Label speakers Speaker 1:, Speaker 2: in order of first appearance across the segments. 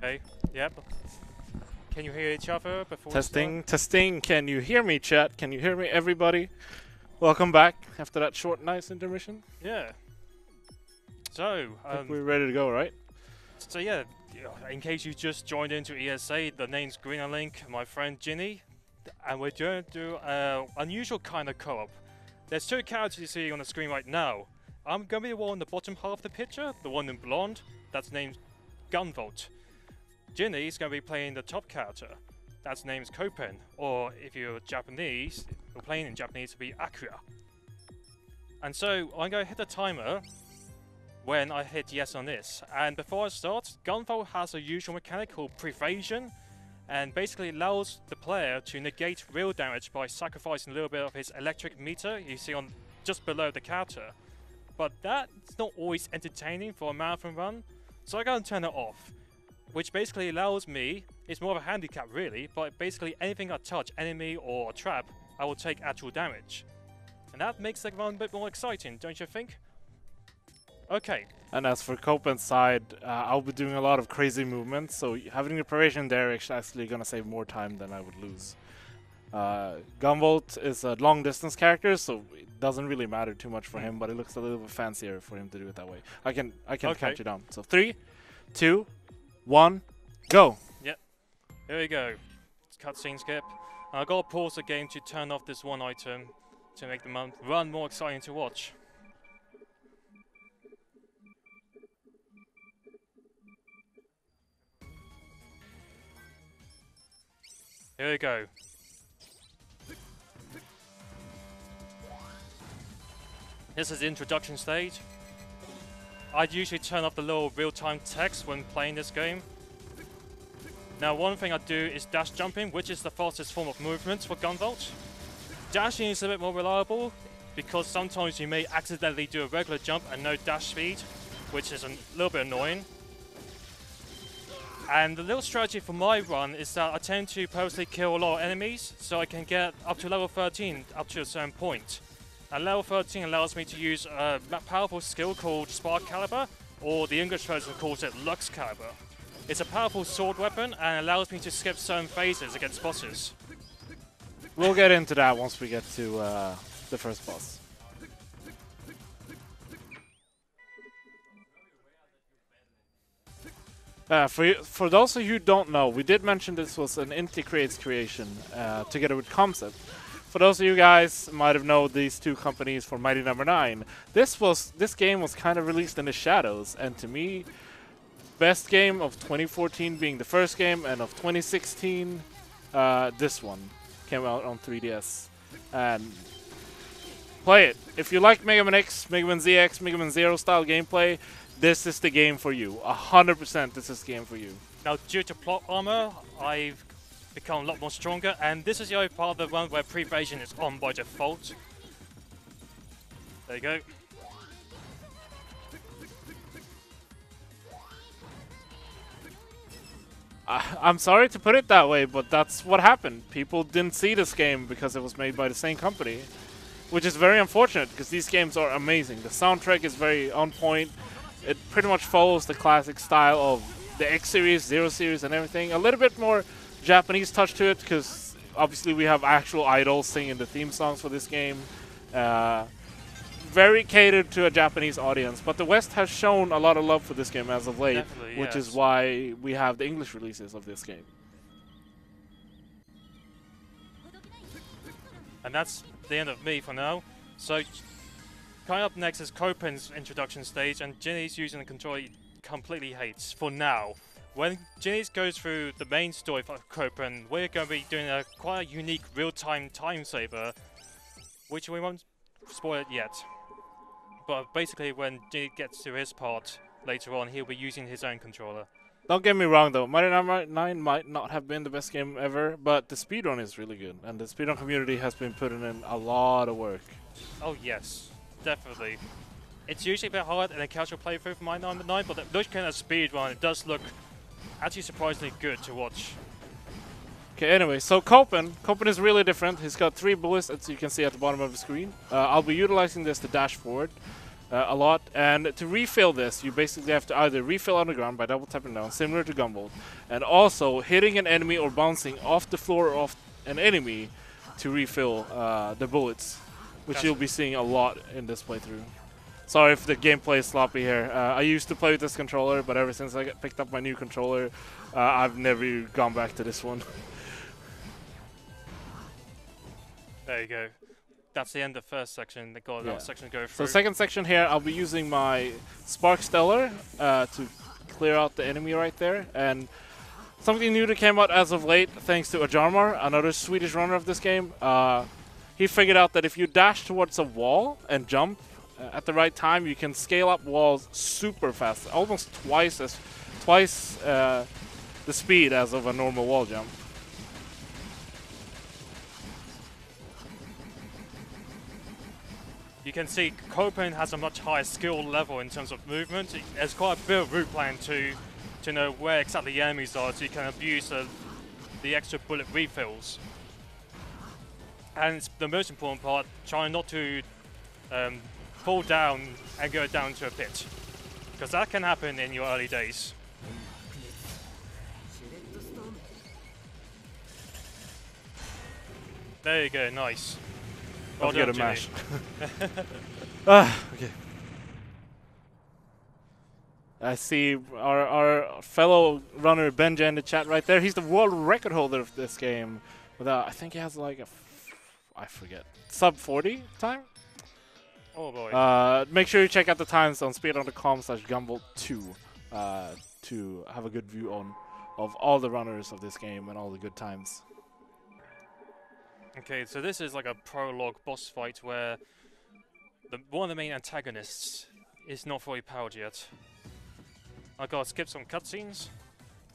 Speaker 1: Okay, yep. Can you hear each other before
Speaker 2: Testing, testing. Can you hear me, chat? Can you hear me, everybody? Welcome back after that short, nice intermission.
Speaker 1: Yeah. So,
Speaker 2: I think we're ready to go, right?
Speaker 1: So yeah, in case you just joined into ESA, the name's Greenalink, my friend Jinny, and we're going to do an unusual kind of co-op. There's two characters you see on the screen right now. I'm going to be the one in the bottom half of the picture, the one in blonde, that's named Gunvolt. Jinny's going to be playing the top character, that's name's Copen, or if you're Japanese, or playing in Japanese, it'll be Akira. And so, I'm going to hit the timer when I hit yes on this. And before I start, Gunvolt has a usual mechanic called prevasion, and basically allows the player to negate real damage by sacrificing a little bit of his electric meter you see on just below the character. But that's not always entertaining for a marathon run, so I'm going to turn it off. Which basically allows me, it's more of a handicap really, but basically anything I touch, enemy or a trap, I will take actual damage. And that makes the run a bit more exciting, don't you think? Okay.
Speaker 2: And as for Copen's side, I'll be doing a lot of crazy movements, so having the prevasion there is actually going to save more time than I would lose. Gunvolt is a long distance character, so it doesn't really matter too much for him, but it looks a little bit fancier for him to do it that way. I can count you down. So 3, 2, 1, go!
Speaker 1: Yep. Here we go. Cutscene skip. I gotta pause the game to turn off this one item to make the run more exciting to watch. Here we go. This is the introduction stage. I'd usually turn off the little real-time text when playing this game. Now one thing I do is dash jumping, which is the fastest form of movement for Gunvolt. Dashing is a bit more reliable, because sometimes you may accidentally do a regular jump and no dash speed, which is a little bit annoying. And the little strategy for my run is that I tend to purposely kill a lot of enemies, so I can get up to level 13 up to a certain point. And level 13 allows me to use a powerful skill called Spark Caliber, or the English version calls it Lux Caliber. It's a powerful sword weapon and allows me to skip certain phases against bosses.
Speaker 2: We'll get into that once we get to the first boss. For those of you who don't know, we did mention this was an Inti Creates creation together with Concept. For those of you guys might have known these two companies for Mighty Number 9, this game was kind of released in the shadows, and to me, best game of 2014 being the first game, and of 2016, this one came out on 3DS. And play it. If you like Mega Man X, Mega Man ZX, Mega Man Zero style gameplay, this is the game for you. 100% this is the game for you.
Speaker 1: Now, due to plot armor, I've become a lot more stronger, and this is the only part of the run where prevasion is on by default. There you go.
Speaker 2: I'm sorry to put it that way, but that's what happened. People didn't see this game because it was made by the same company, which is very unfortunate because these games are amazing. The soundtrack is very on point. It pretty much follows the classic style of the X series, Zero series, and everything. A little bit more Japanese touch to it because obviously we have actual idols singing the theme songs for this game. Very catered to a Japanese audience, but the West has shown a lot of love for this game as of late, which is why we have the English releases of this game.
Speaker 1: And that's the end of me for now. So, coming up next is Copen's introduction stage, and Jinny's using a controller he completely hates for now. When Jinny goes through the main story for Copen, we're going to be doing a quite a unique real-time time saver, which we won't spoil it yet. But basically, when Jinny gets to his part later on, he'll be using his own controller.
Speaker 2: Don't get me wrong though, Mighty Number 9 might not have been the best game ever, but the speedrun is really good, and the speedrun community has been putting in a lot of work.
Speaker 1: Oh yes, definitely. It's usually a bit hard in a casual playthrough for Mighty Number 9, but looking at a speedrun, it does look actually surprisingly good to watch.
Speaker 2: Okay, anyway, so Copen is really different. He's got 3 bullets, as you can see at the bottom of the screen. I'll be utilizing this to dash forward. a lot. And to refill this, you basically have to either refill on the ground by double tapping down, similar to Gunvolt, and also hitting an enemy or bouncing off the floor or off an enemy to refill the bullets, which you'll be seeing a lot in this playthrough. Sorry if the gameplay is sloppy here. I used to play with this controller, but ever since I picked up my new controller, I've never gone back to this one.
Speaker 1: There you go. That's the end of the first section. They got another section to go through.
Speaker 2: So second section here, I'll be using my Spark Stellar to clear out the enemy right there. And something new that came out as of late, thanks to Ajarmar, another Swedish runner of this game. He figured out that if you dash towards a wall and jump at the right time, you can scale up walls super fast, almost twice the speed as of a normal wall jump.
Speaker 1: You can see Copen has a much higher skill level in terms of movement. There's quite a bit of route plan to know where exactly the enemies are, so you can abuse the extra bullet refills. And the most important part, trying not to fall down and go down to a pit, because that can happen in your early days. There you go, nice. Well done,
Speaker 2: get a mash. Okay. I see our fellow runner Benja in the chat right there. He's the world record holder of this game. Without, I think he has like I forget, sub 40 time.
Speaker 1: Oh boy.
Speaker 2: Make sure you check out the times on speedrun.com/Gunvolt2 to have a good view of all the runners of this game and all the good times.
Speaker 1: Okay, so this is like a prologue boss fight where one of the main antagonists is not fully powered yet. I gotta skip some cutscenes.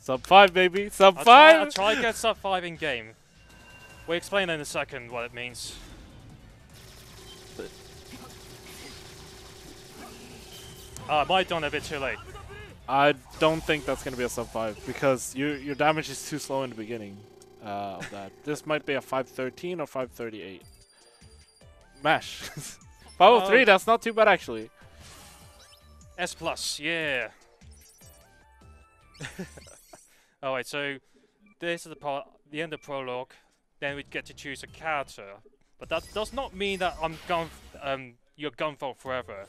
Speaker 2: Sub 5, baby! Sub 5!
Speaker 1: I'll try to get sub 5 in game. We'll explain in a second what it means. I might have done it a bit too late.
Speaker 2: I don't think that's gonna be a sub 5 because your damage is too slow in the beginning. Of that. This might be a 513 or 538. Mash. 503, that's not too bad actually.
Speaker 1: S+, yeah. Alright, so this is the part, the end of prologue. Then we get to choose a character. But that does not mean that you're Gunvolt forever.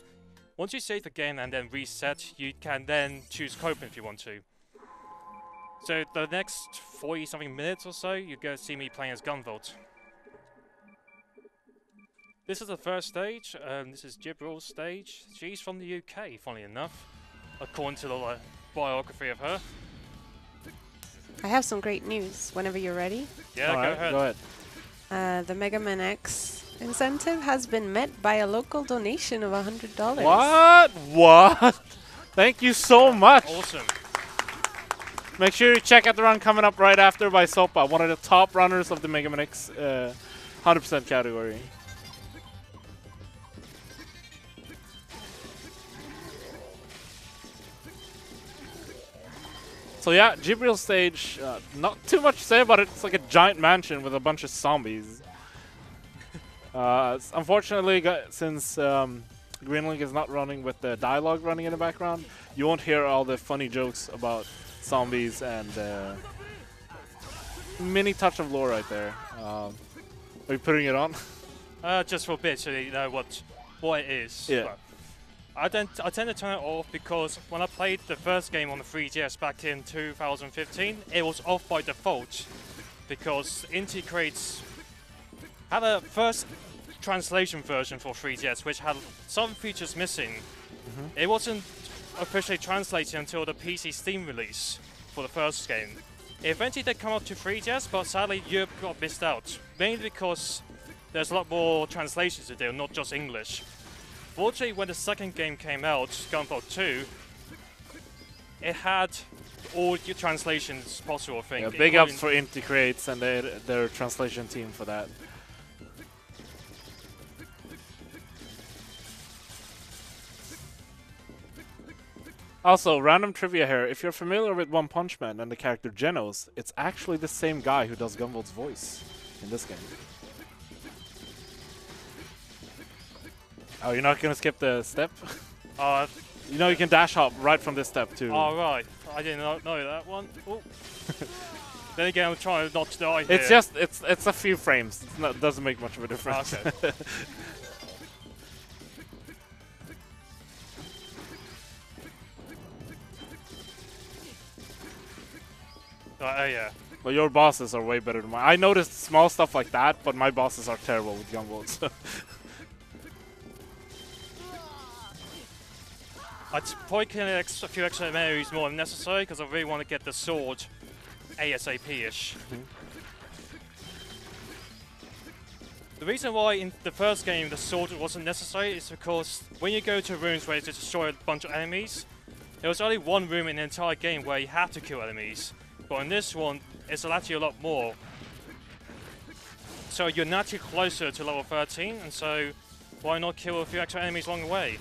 Speaker 1: Once you save the game and then reset, you can then choose Copen if you want to. So the next 40-something minutes or so, you're going to see me playing as Gunvolt. This is the first stage. This is Jibril's stage. She's from the UK, funnily enough, according to the biography of her.
Speaker 3: I have some great news whenever you're ready.
Speaker 1: Yeah, go ahead.
Speaker 3: The Mega Man X incentive has been met by a local donation of $100.
Speaker 2: What? What? Thank you so much.
Speaker 1: Awesome.
Speaker 2: Make sure you check out the run coming up right after by Sopa, one of the top runners of the Mega Man X 100% category. So yeah, Jibril's stage, not too much to say about it. It's like a giant mansion with a bunch of zombies. Unfortunately, since Greenalink is not running with the dialogue running in the background, you won't hear all the funny jokes about zombies and mini touch of lore right there. Are you putting it on?
Speaker 1: Just for a bit so you know what it is.
Speaker 2: Yeah.
Speaker 1: But I tend to turn it off because when I played the first game on the 3DS back in 2015, it was off by default because Inti Creates had a first translation version for 3DS which had some features missing. It wasn't officially translated until the PC Steam release for the first game. It eventually did come up to 3DS, but sadly Europe got missed out, mainly because there's a lot more translations to do, not just English. Fortunately, when the second game came out, Gunvolt 2, it had all your translations possible, I think.
Speaker 2: Yeah, big ups for Inti Creates and their translation team for that. Also, random trivia here. If you're familiar with One Punch Man and the character Genos, it's actually the same guy who does Gunvolt's voice in this game. Oh, you're not gonna skip the step?
Speaker 1: Uh,
Speaker 2: You know you can dash hop right from this step too.
Speaker 1: oh, right. I didn't know that one. Oh. Then again, I'm trying not to die here.
Speaker 2: It's just, it's a few frames. It's not, doesn't make much of a difference.
Speaker 1: Okay. Yeah.
Speaker 2: But your bosses are way better than mine. I noticed small stuff like that, but my bosses are terrible with gunvolts.
Speaker 1: I'd probably kill a few extra enemies more than necessary because I really want to get the sword ASAP-ish. The reason why in the first game the sword wasn't necessary is because when you go to rooms where you just destroy a bunch of enemies, there was only one room in the entire game where you had to kill enemies. But in this one, it's actually a lot more. So you're naturally closer to level 13, and so why not kill a few extra enemies along the way?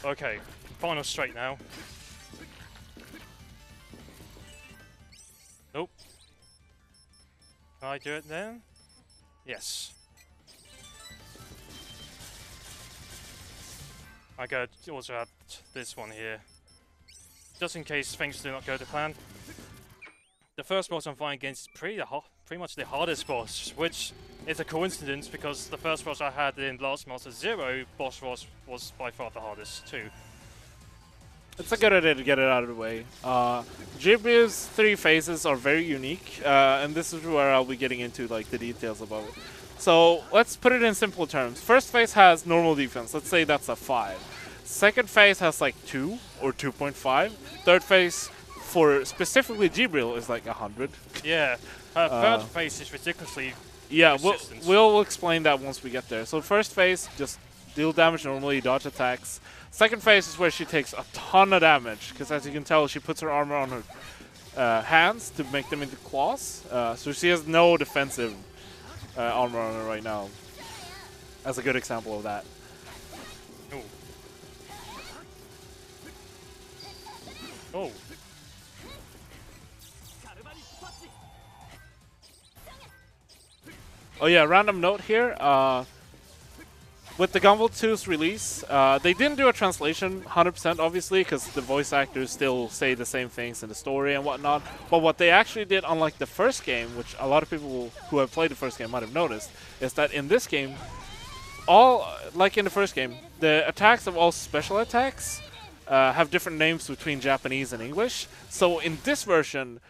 Speaker 1: Okay, final straight now. Nope. Can I do it then? Yes. I gotta also add this one here. Just in case things do not go to plan. The first boss I'm fighting against is pretty much the hardest boss, which is a coincidence because the first boss I had in Last Master Zero boss was by far the hardest too.
Speaker 2: It's a good idea to get it out of the way. Jibrio's 3 phases are very unique, and this is where I'll be getting into like the details about it. So let's put it in simple terms. First phase has normal defense. Let's say that's a 5. Second phase has like 2 or 2.5. Third phase for specifically Jibril is like 100.
Speaker 1: Yeah, third phase is ridiculously
Speaker 2: we'll explain that once we get there. So first phase, just deal damage normally, dodge attacks. Second phase is where she takes a ton of damage, because as you can tell, she puts her armor on her hands to make them into claws. So she has no defensive armor on her right now. That's a good example of that.
Speaker 1: Ooh. Oh.
Speaker 2: Oh yeah, random note here. With the Gunvolt 2's release, they didn't do a translation 100% obviously, because the voice actors still say the same things in the story and whatnot. But what they actually did, unlike the first game, which a lot of people who have played the first game might have noticed, is that in this game, like in the first game, the attacks of all special attacks have different names between Japanese and English. So in this version,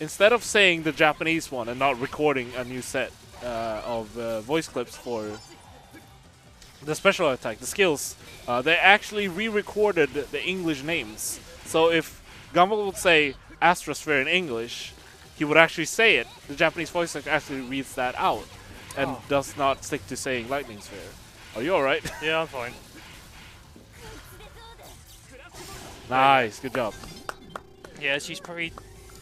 Speaker 2: instead of saying the Japanese one and not recording a new set of voice clips for the special attack, the skills, they actually re-recorded the English names. So if Gunvolt would say Astrosphere in English, he would actually say it. The Japanese voice actor actually reads that out and does not stick to saying Lightning Sphere. Are you alright?
Speaker 1: Yeah, I'm fine.
Speaker 2: Nice, good job.
Speaker 1: Yeah, she's pretty...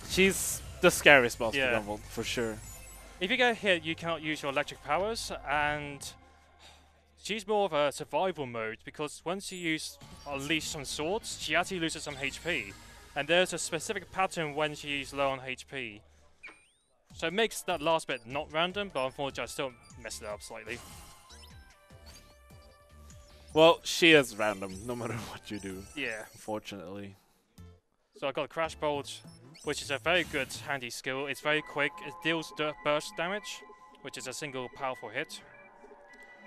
Speaker 2: She's the scariest boss for
Speaker 1: Yeah.
Speaker 2: Gunvolt, for sure.
Speaker 1: If you get hit, you cannot use your electric powers, and she's more of a survival mode, because once you use unleash some swords, she actually loses some HP. And there's a specific pattern when she's low on HP. So it makes that last bit not random, but unfortunately I still messed it up slightly.
Speaker 2: Well, she is random, no matter what you do,
Speaker 1: Yeah.
Speaker 2: unfortunately.
Speaker 1: So I got Crash Bolt, which is a very good handy skill. It's very quick, it deals burst damage, which is a single powerful hit.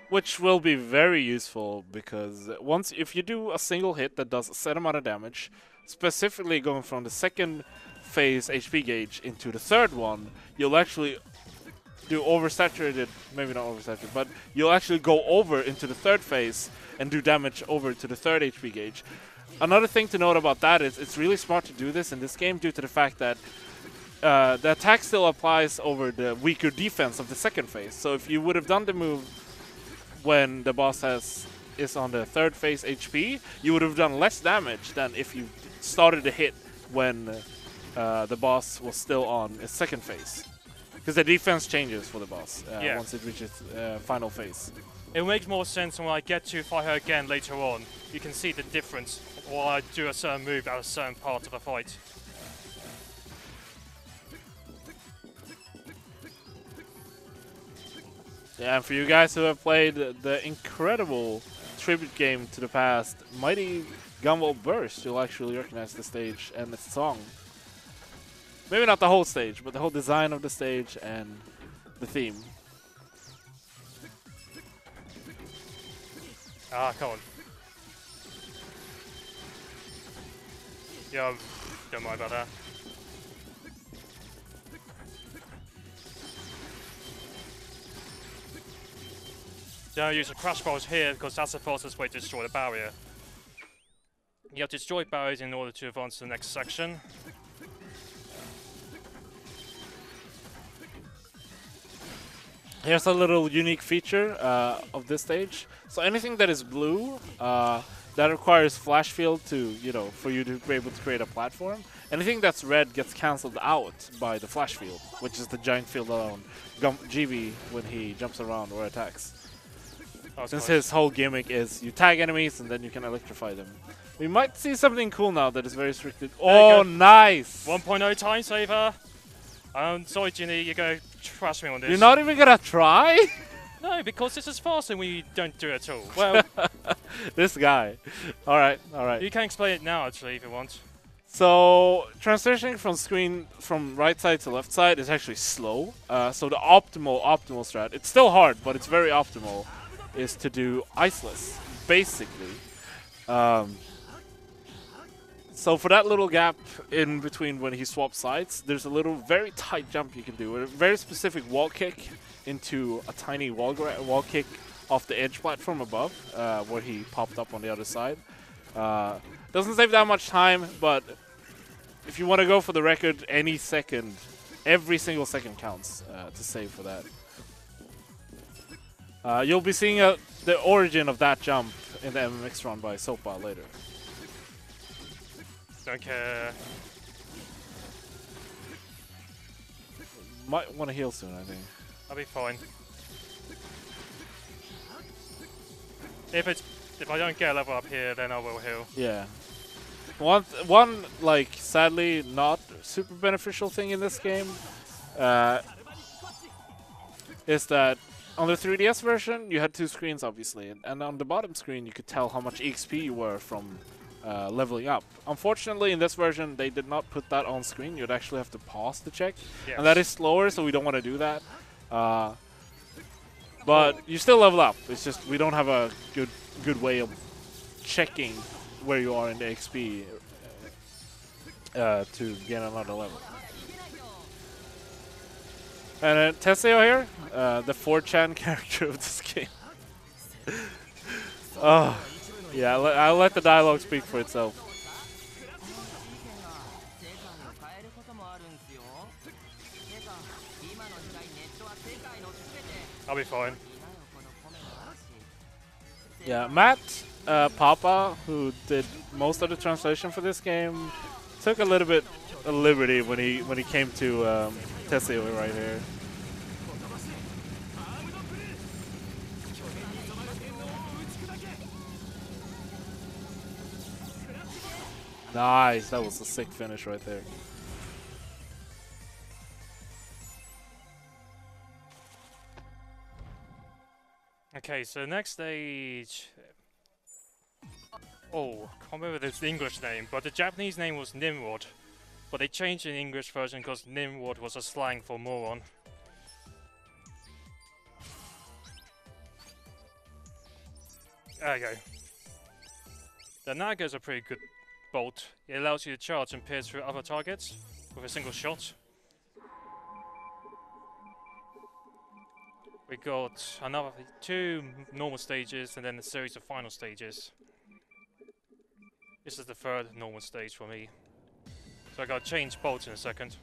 Speaker 2: Which will be very useful, because if you do a single hit that does a set amount of damage, specifically going from the second phase HP gauge into the third one, you'll actually do oversaturated, maybe not oversaturated, but you'll actually go over into the third phase and do damage over to the third HP gauge. Another thing to note about that is it's really smart to do this in this game due to the fact that the attack still applies over the weaker defense of the second phase. So if you would have done the move when the boss is on the third phase HP, you would have done less damage than if you started the hit when the boss was still on his second phase. because the defense changes for the boss
Speaker 1: Yeah.
Speaker 2: once it reaches final phase.
Speaker 1: It makes more sense when I get to fight her again later on. You can see the difference while I do a certain move at a certain part of a fight.
Speaker 2: Yeah, and for you guys who have played the incredible tribute game to the past, Mighty Gunvolt Burst, you'll actually recognize the stage and its song. Maybe not the whole stage, but the whole design of the stage and the theme.
Speaker 1: Ah, come on. Yeah, don't worry about that. Don't use the crash balls here because that's the fastest way to destroy the barrier. You have to destroy barriers in order to advance to the next section.
Speaker 2: Here's a little unique feature of this stage. So anything that is blue, that requires flash field to, you know, for you to be able to create a platform. Anything that's red gets cancelled out by the flash field, which is the giant field alone. GV when he jumps around or attacks.
Speaker 1: Oh,
Speaker 2: Since
Speaker 1: close.
Speaker 2: his whole gimmick is you tag enemies and then you can electrify them. We might see something cool now that is very restricted. Oh, nice!
Speaker 1: 1.0 time saver. Sorry, Jinny, you're going to trash me on this.
Speaker 2: You're not even gonna try?
Speaker 1: No, because this is faster when you don't do it at all. Well,
Speaker 2: This guy. Alright, alright.
Speaker 1: you can explain it now, actually, if you want.
Speaker 2: So, transitioning from screen from right side to left side is actually slow. So the optimal strat, it's still hard, but it's very optimal, is to do iceless, basically. So for that little gap in between when he swaps sides, there's a little very tight jump you can do. A very specific wall kick into a tiny wall kick off the edge platform above, where he popped up on the other side. Doesn't save that much time, but if you want to go for the record, any second, every single second counts to save for that. You'll be seeing the origin of that jump in the MMX run by Sopa later.
Speaker 1: Don't care.
Speaker 2: Might want to heal soon, I think.
Speaker 1: I'll be fine. If I don't get a level up here, then I will heal.
Speaker 2: Yeah. One like sadly not super beneficial thing in this game is that on the 3DS version you had two screens obviously, and on the bottom screen you could tell how much EXP you were from leveling up. Unfortunately in this version they did not put that on screen. You'd actually have to pause to check,
Speaker 1: Yes.
Speaker 2: and that is slower, so we don't want to do that. But you still level up. It's just we don't have a good way of checking where you are in the XP to get another level. And Teseo here, the 4chan character of this game. Oh, yeah, I'll let the dialogue speak for itself.
Speaker 1: I'll be fine.
Speaker 2: Yeah, Matt Papa, who did most of the translation for this game, took a little bit of liberty when he came to Teseo right here. Nice, that was a sick finish right there.
Speaker 1: Okay, so next stage. Oh, I can't remember the English name, but the Japanese name was Nimrod. But they changed in the English version because Nimrod was a slang for moron. There you go. The Naga is a pretty good bolt. It allows you to charge and pierce through other targets with a single shot. We got another 2 normal stages and then a series of final stages. This is the 3rd normal stage for me. So I gotta change bolts in a second.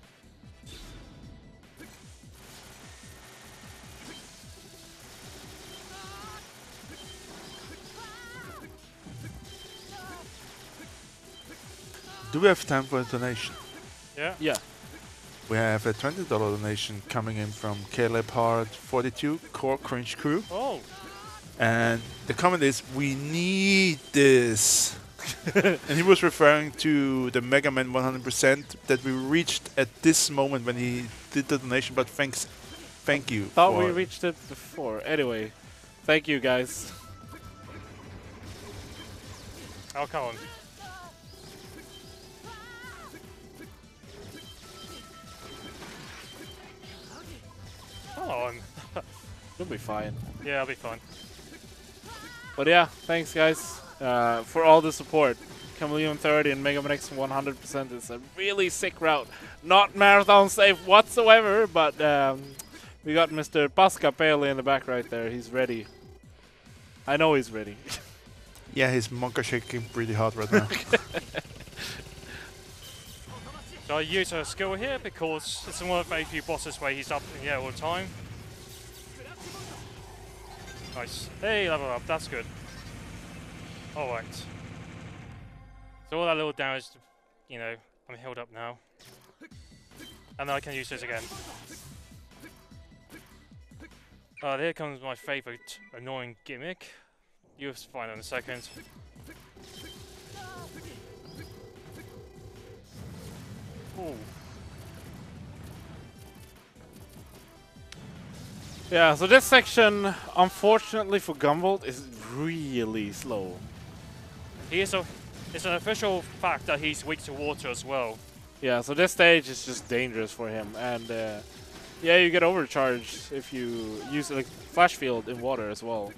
Speaker 4: Do we have time for a donation?
Speaker 1: Yeah?
Speaker 2: Yeah.
Speaker 4: We have a $20 donation coming in from Caleb Hard 42 Core Cringe Crew.
Speaker 1: Oh.
Speaker 4: And the comment is, we need this. And he was referring to the Mega Man 100% that we reached at this moment when he did the donation, but thank you.
Speaker 2: Thought we reached it before. Anyway, thank you guys.
Speaker 1: Oh, come on. Come on.
Speaker 2: You'll be fine.
Speaker 1: Yeah, I'll be fine.
Speaker 2: But yeah, thanks guys for all the support. Chameleon 30 and Mega Man X 100% is a really sick route. Not marathon safe whatsoever, but we got Mr. Pasca Pele in the back right there. He's ready. I know he's ready.
Speaker 4: Yeah, his monk are shaking pretty hard right now.
Speaker 1: So I use a skill here because it's one of the very few bosses where he's up in the air all the time. Nice. Hey, level up. That's good. Alright. So all that little damage, you know, I'm healed up now. And then I can use this again. Here comes my favorite annoying gimmick. You'll find it in a second. Ooh.
Speaker 2: Yeah, so this section, unfortunately for Gunvolt, is really slow.
Speaker 1: It's an official fact that he's weak to water as well.
Speaker 2: Yeah, so this stage is just dangerous for him, and yeah, you get overcharged if you use like flash field in water as well.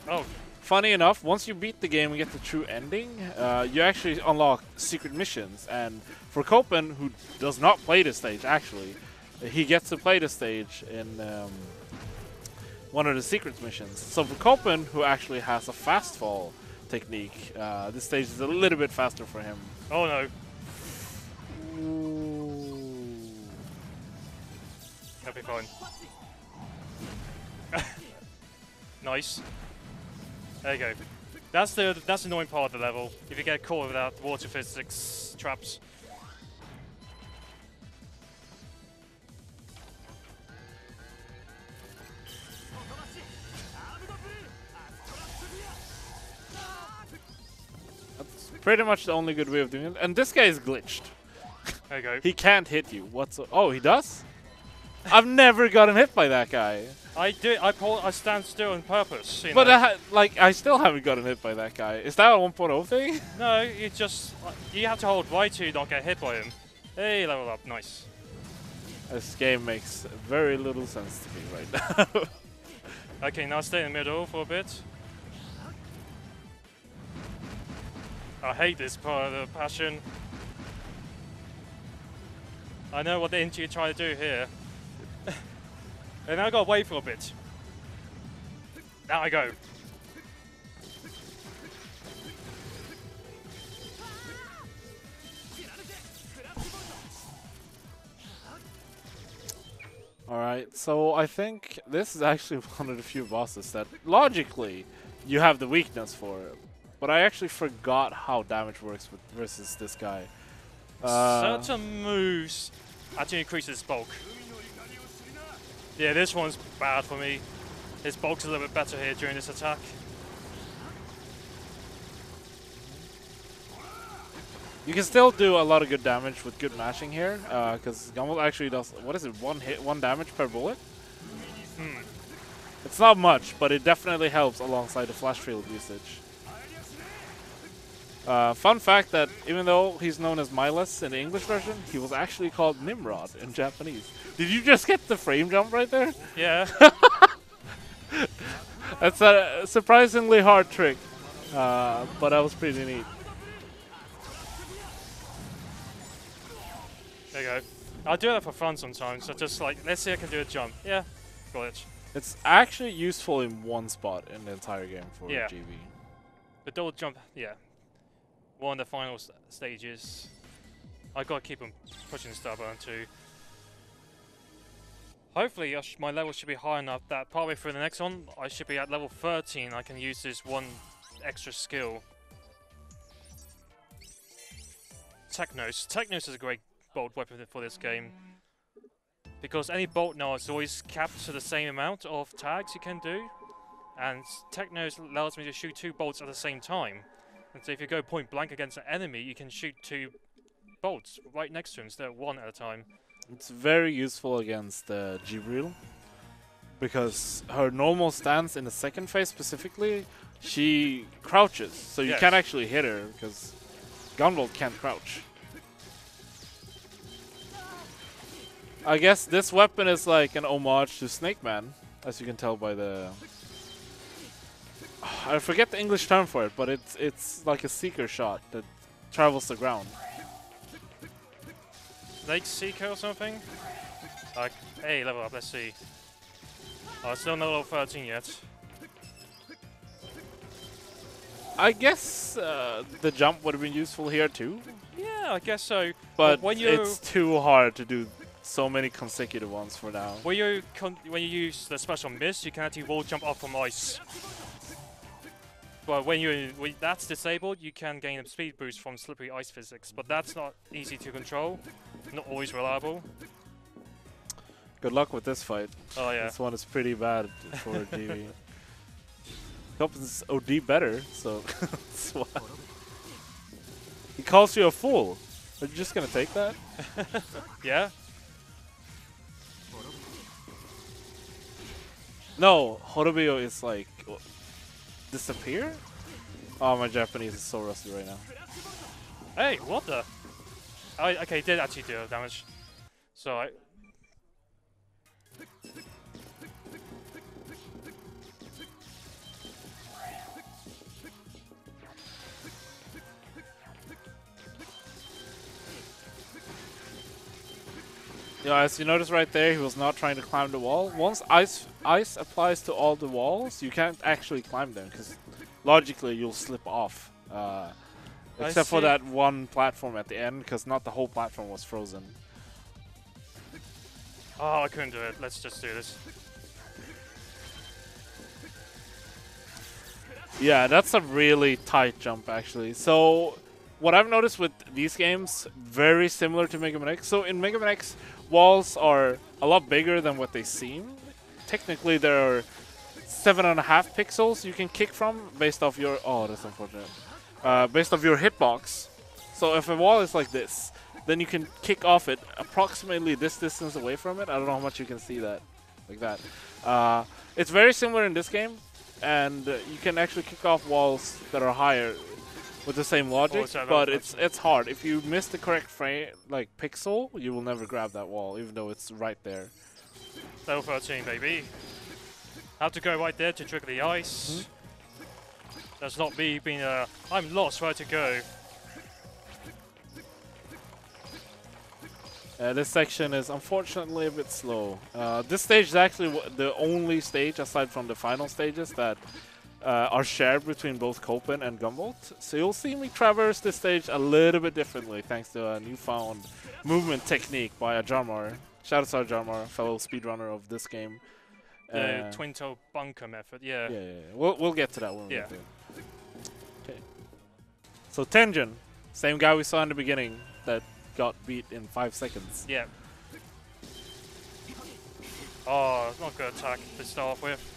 Speaker 1: Oh.
Speaker 2: Funny enough, once you beat the game and get the true ending, you actually unlock secret missions. And for Copen, who does not play this stage, actually, he gets to play the stage in one of the secret missions. So for Copen, who actually has a fast fall technique, this stage is a little bit faster for him.
Speaker 1: Oh no.
Speaker 2: Ooh.
Speaker 1: That'll be fine. Nice. There you go. That's the annoying part of the level. If you get caught without water physics traps.
Speaker 2: That's pretty much the only good way of doing it. And this guy is glitched.
Speaker 1: There you go.
Speaker 2: He can't hit you. Oh, he does? I've never gotten hit by that guy.
Speaker 1: I stand still on purpose. You
Speaker 2: But
Speaker 1: know?
Speaker 2: like, I still haven't gotten hit by that guy. Is that a 1.0 thing?
Speaker 1: No, you just you have to hold right to not get hit by him. Hey, level up, nice.
Speaker 2: This game makes very little sense to me right now.
Speaker 1: Okay, now stay in the middle for a bit. I hate this part of the passion. I know what the Inti are trying to do here. And I gotta wait for a bit. Now I go.
Speaker 2: Alright, so I think this is actually one of the few bosses that logically you have the weakness for. But I actually forgot how damage works versus this guy.
Speaker 1: Certain moves actually increase his bulk. Yeah, this one's bad for me. His bulk's a little bit better here during this attack.
Speaker 2: You can still do a lot of good damage with good mashing here, because Gunvolt actually does, what is it, one damage per bullet? It's not much, but it definitely helps alongside the flash field usage. Fun fact that even though he's known as Miles in the English version, he was actually called Nimrod in Japanese. Did you just get the frame jump right there?
Speaker 1: Yeah.
Speaker 2: That's a surprisingly hard trick, but that was pretty neat.
Speaker 1: There you go. I'll do that for fun sometimes. So just like, let's see if I can do a jump. Yeah, got it.
Speaker 2: It's actually useful in one spot in the entire game for GB.
Speaker 1: The double jump, yeah. One of the final stages. I gotta keep him pushing the star button too. Hopefully my level should be high enough that partway through the next one, I should be at level 13. I can use this one extra skill. Technos. Technos is a great bolt weapon for this game. Because any bolt now is always capped to the same amount of tags you can do. And Technos allows me to shoot 2 bolts at the same time. And so if you go point blank against an enemy, you can shoot 2 bolts right next to him instead of 1 at a time.
Speaker 2: It's very useful against Jibril. Because her normal stance in the second phase specifically, she crouches. So you can't actually hit her because Gunvolt can't crouch. I guess this weapon is like an homage to Snake Man, as you can tell by the... I forget the English term for it, but it's like a seeker shot that travels the ground.
Speaker 1: Snake Seeker or something? Like, hey, level up, let's see. Oh, still not level 13 yet.
Speaker 2: I guess the jump would have been useful here too.
Speaker 1: Yeah, I guess so.
Speaker 2: But
Speaker 1: when
Speaker 2: it's too hard to do so many consecutive ones for now.
Speaker 1: When you use the special miss, you can actually wall jump up from ice. But when that's disabled, you can gain a speed boost from slippery ice physics. But that's not easy to control, not always reliable.
Speaker 2: Good luck with this fight.
Speaker 1: Oh yeah.
Speaker 2: This one is pretty bad for GB. Copen's OD better, so that's why. He calls you a fool. Are you just gonna take that?
Speaker 1: Yeah.
Speaker 2: No, Horobio is like disappear? Oh, my Japanese is so rusty right now.
Speaker 1: Hey, what the? Oh, okay, it did actually do damage. So I.
Speaker 2: Yeah, as you notice right there, he was not trying to climb the wall. Once ice applies to all the walls, you can't actually climb them because logically you'll slip off. Except for that one platform at the end, because not the whole platform was frozen.
Speaker 1: Oh, I couldn't do it. Let's just do this.
Speaker 2: Yeah, that's a really tight jump actually. So what I've noticed with these games, very similar to Mega Man X. So in Mega Man X, walls are a lot bigger than what they seem. Technically, there are 7.5 pixels you can kick from based off your... Oh, that's unfortunate. Based off your hitbox. So if a wall is like this, then you can kick off it approximately this distance away from it. I don't know how much you can see that. Like that. It's very similar in this game. And you can actually kick off walls that are higher with the same logic, but it's hard. If you miss the correct frame, like pixel, you will never grab that wall, even though it's right there.
Speaker 1: Level 13, baby. Have to go right there to trigger the ice. That's not me being I'm lost where to go.
Speaker 2: This section is unfortunately a bit slow. This stage is actually the only stage, aside from the final stages, that are shared between both Copen and Gunvolt. So you'll see me traverse this stage a little bit differently thanks to a newfound movement technique by Ajarmar. Shout out to Ajarmar, fellow speedrunner of this game.
Speaker 1: The twin toe bunker method, yeah.
Speaker 2: Yeah. We'll get to that one.
Speaker 1: Yeah.
Speaker 2: Okay. So Tenjin, same guy we saw in the beginning that got beat in 5 seconds.
Speaker 1: Yeah. Oh, it's not a good attack to start off with.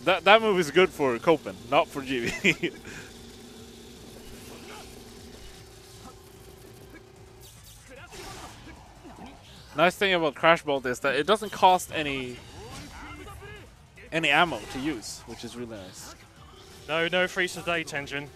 Speaker 2: That move is good for Copen, not for GB. Nice thing about Crash Bolt is that it doesn't cost any ammo to use, which is really nice.
Speaker 1: No freeze today, Tenjin.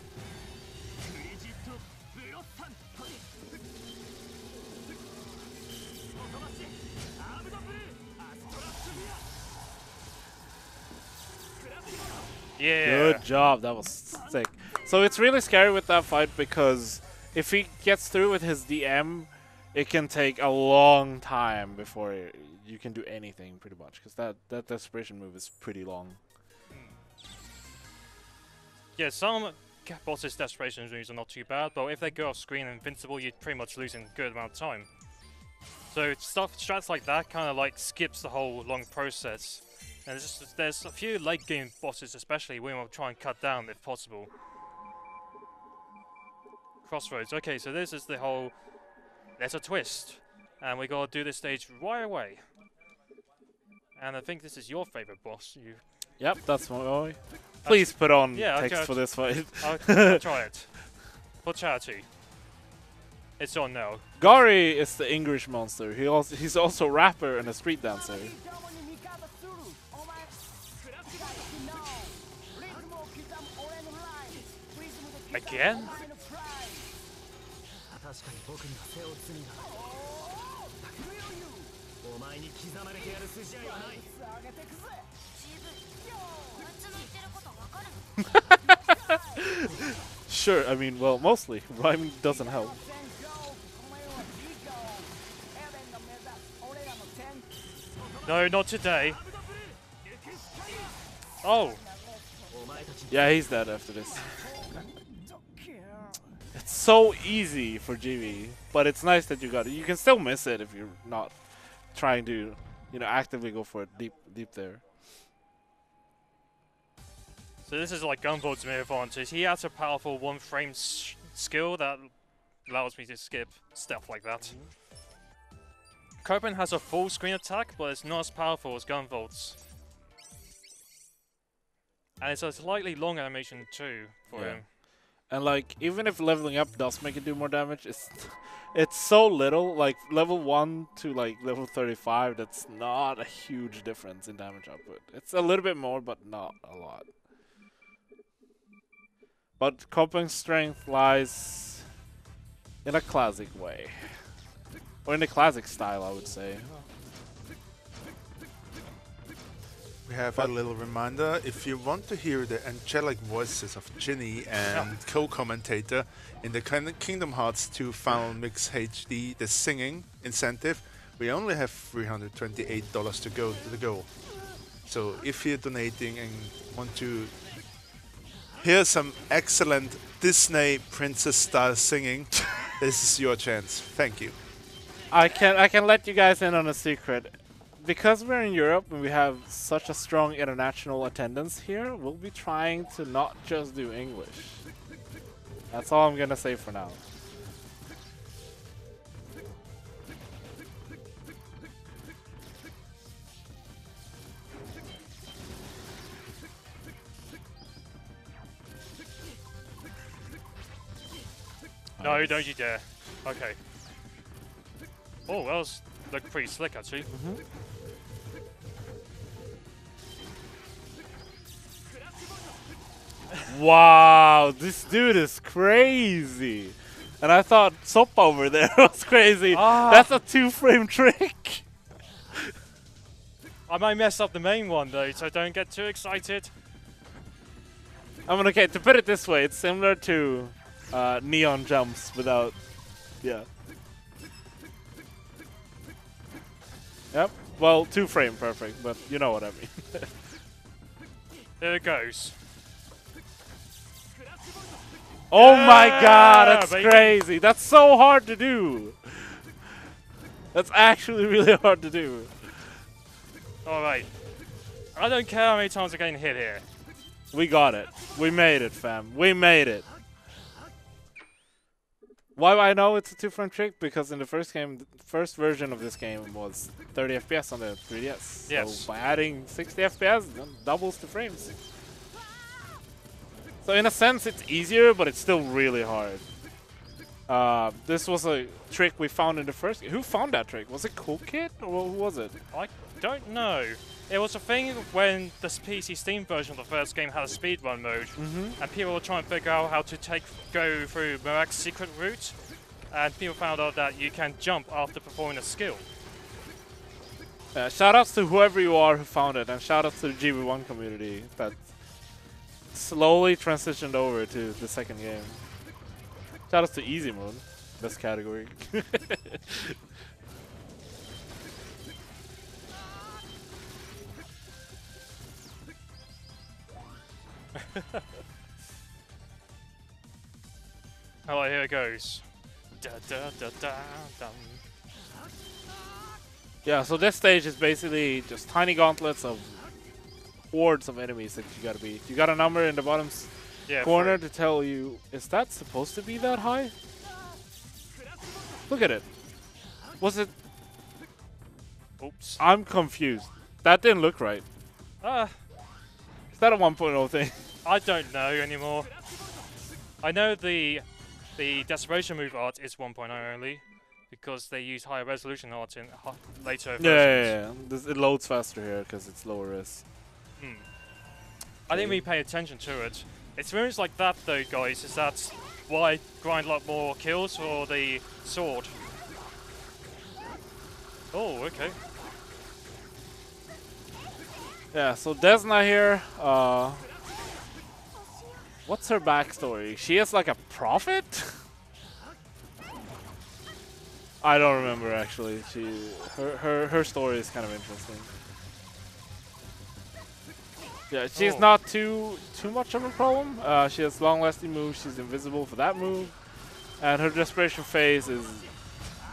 Speaker 1: Yeah.
Speaker 2: Good job, that was sick. So it's really scary with that fight because if he gets through with his DM, it can take a long time before you can do anything, pretty much, because that desperation move is pretty long.
Speaker 1: Yeah, some bosses' desperation moves are not too bad, but if they go off screen and invincible, you're pretty much losing a good amount of time. So strats like that kind of like skips the whole long process. And there's a few late game bosses especially we will try and cut down if possible. Crossroads. Okay, so this is the whole there's a twist. And we gotta do this stage right away. And I think this is your favorite boss.
Speaker 2: Yep, that's my boy. Please put on text for this fight.
Speaker 1: I'll try it. For charity. It's on now.
Speaker 2: Gary is the English monster. He's also a rapper and a street dancer.
Speaker 1: Again?
Speaker 2: Sure, I mean, well, mostly. Rhyming doesn't help.
Speaker 1: No, not today. Oh!
Speaker 2: Yeah, he's dead after this. It's so easy for GB, but it's nice that you got it. You can still miss it if you're not trying to, you know, actively go for it deep there.
Speaker 1: So this is like Gunvolt's move on. So he has a powerful one-frame skill that allows me to skip stuff like that. Copen has a full screen attack, but it's not as powerful as Gunvolt's. And it's a slightly long animation too for him.
Speaker 2: And like, even if leveling up does make it do more damage, it's so little. Like level 1 to like level 35, that's not a huge difference in damage output. It's a little bit more, but not a lot. But Copen's strength lies in a classic way. Or in a classic style, I would say.
Speaker 4: We have a little reminder. If you want to hear the angelic voices of Jinny and co-commentator in the Kingdom Hearts 2 Final Mix HD, the singing incentive, we only have $328 to go to the goal. So if you're donating and want to hear some excellent Disney princess style singing, this is your chance. Thank you.
Speaker 2: I can let you guys in on a secret. Because we're in Europe and we have such a strong international attendance here, we'll be trying to not just do English. That's all I'm gonna say for now.
Speaker 1: No, don't you dare. Okay. Oh, that was looked pretty slick actually.
Speaker 2: Wow, this dude is crazy. And I thought Sop over there was crazy. That's a 2-frame trick.
Speaker 1: I might mess up the main one though, so don't get too excited.
Speaker 2: Okay, to put it this way, it's similar to neon jumps without, Yep, well, 2-frame perfect, but you know what I mean.
Speaker 1: There it goes.
Speaker 2: Oh my god, that's
Speaker 1: baby.
Speaker 2: crazy. That's so hard to do. That's actually really hard to do.
Speaker 1: Alright. I don't care how many times I'm getting hit here.
Speaker 2: We got it. We made it, fam. We made it. Why I know it's a 2-frame trick? Because in the first version of this game was 30 FPS on the 3DS.
Speaker 1: Yes.
Speaker 2: So by adding 60 FPS, then doubles the frames. So in a sense, it's easier, but it's still really hard. This was a trick we found in the first game. Who found that trick? Was it Cool Kid, or who was it?
Speaker 1: I don't know. It was a thing when the PC Steam version of the first game had a speedrun mode, and people were trying to figure out how to go through Marak's secret route, and people found out that you can jump after performing a skill.
Speaker 2: Shoutouts to whoever you are who found it, and shoutouts to the GB1 community that slowly transitioned over to the second game. Shoutouts to Easy Mode, best category.
Speaker 1: Alright, here it goes. Da, da, da, da, dum.
Speaker 2: Yeah, so this stage is basically just tiny gauntlets of hordes of enemies that you gotta beat. You got a number in the bottom corner to tell you, is that supposed to be that high? Look at it. Was it?
Speaker 1: Oops.
Speaker 2: I'm confused. That didn't look right. Is that a 1.0 thing?
Speaker 1: I don't know anymore. I know the desperation move art is 1.0 only because they use higher resolution art in later versions.
Speaker 2: Yeah. It loads faster here because it's lower res.
Speaker 1: I didn't really pay attention to it. It's moves like that though, guys. Is that why I grind a lot more kills for the sword? Oh, okay.
Speaker 2: Yeah, so Desna here, what's her backstory? She is like a prophet? I don't remember actually. Her story is kind of interesting. Yeah, she's not too much of a problem. She has long-lasting moves. She's invisible for that move, and her desperation phase is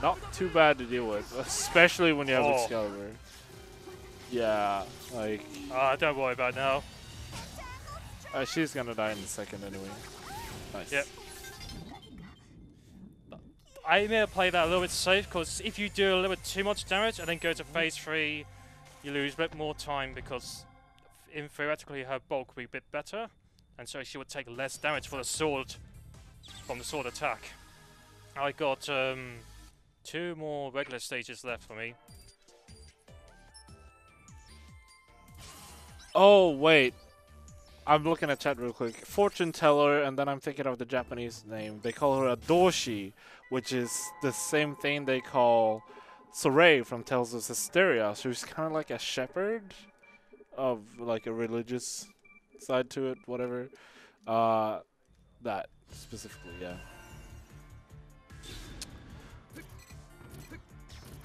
Speaker 2: not too bad to deal with, especially when you have Excalibur. Yeah, like.
Speaker 1: Don't worry about it now.
Speaker 2: She's gonna die in a second anyway. Nice.
Speaker 1: Yep. I may play that a little bit safe because if you do a little bit too much damage and then go to phase 3, you lose a bit more time because theoretically her bulk will be a bit better, and so she would take less damage for the sword from the sword attack. I got 2 more regular stages left for me.
Speaker 2: Oh wait, I'm looking at chat real quick. Fortune teller, and then I'm thinking of the Japanese name. They call her a doshi, which is the same thing they call Sorey from Tales of Hysteria. So she's kind of like a shepherd of like a religious side to it, whatever. That specifically, yeah.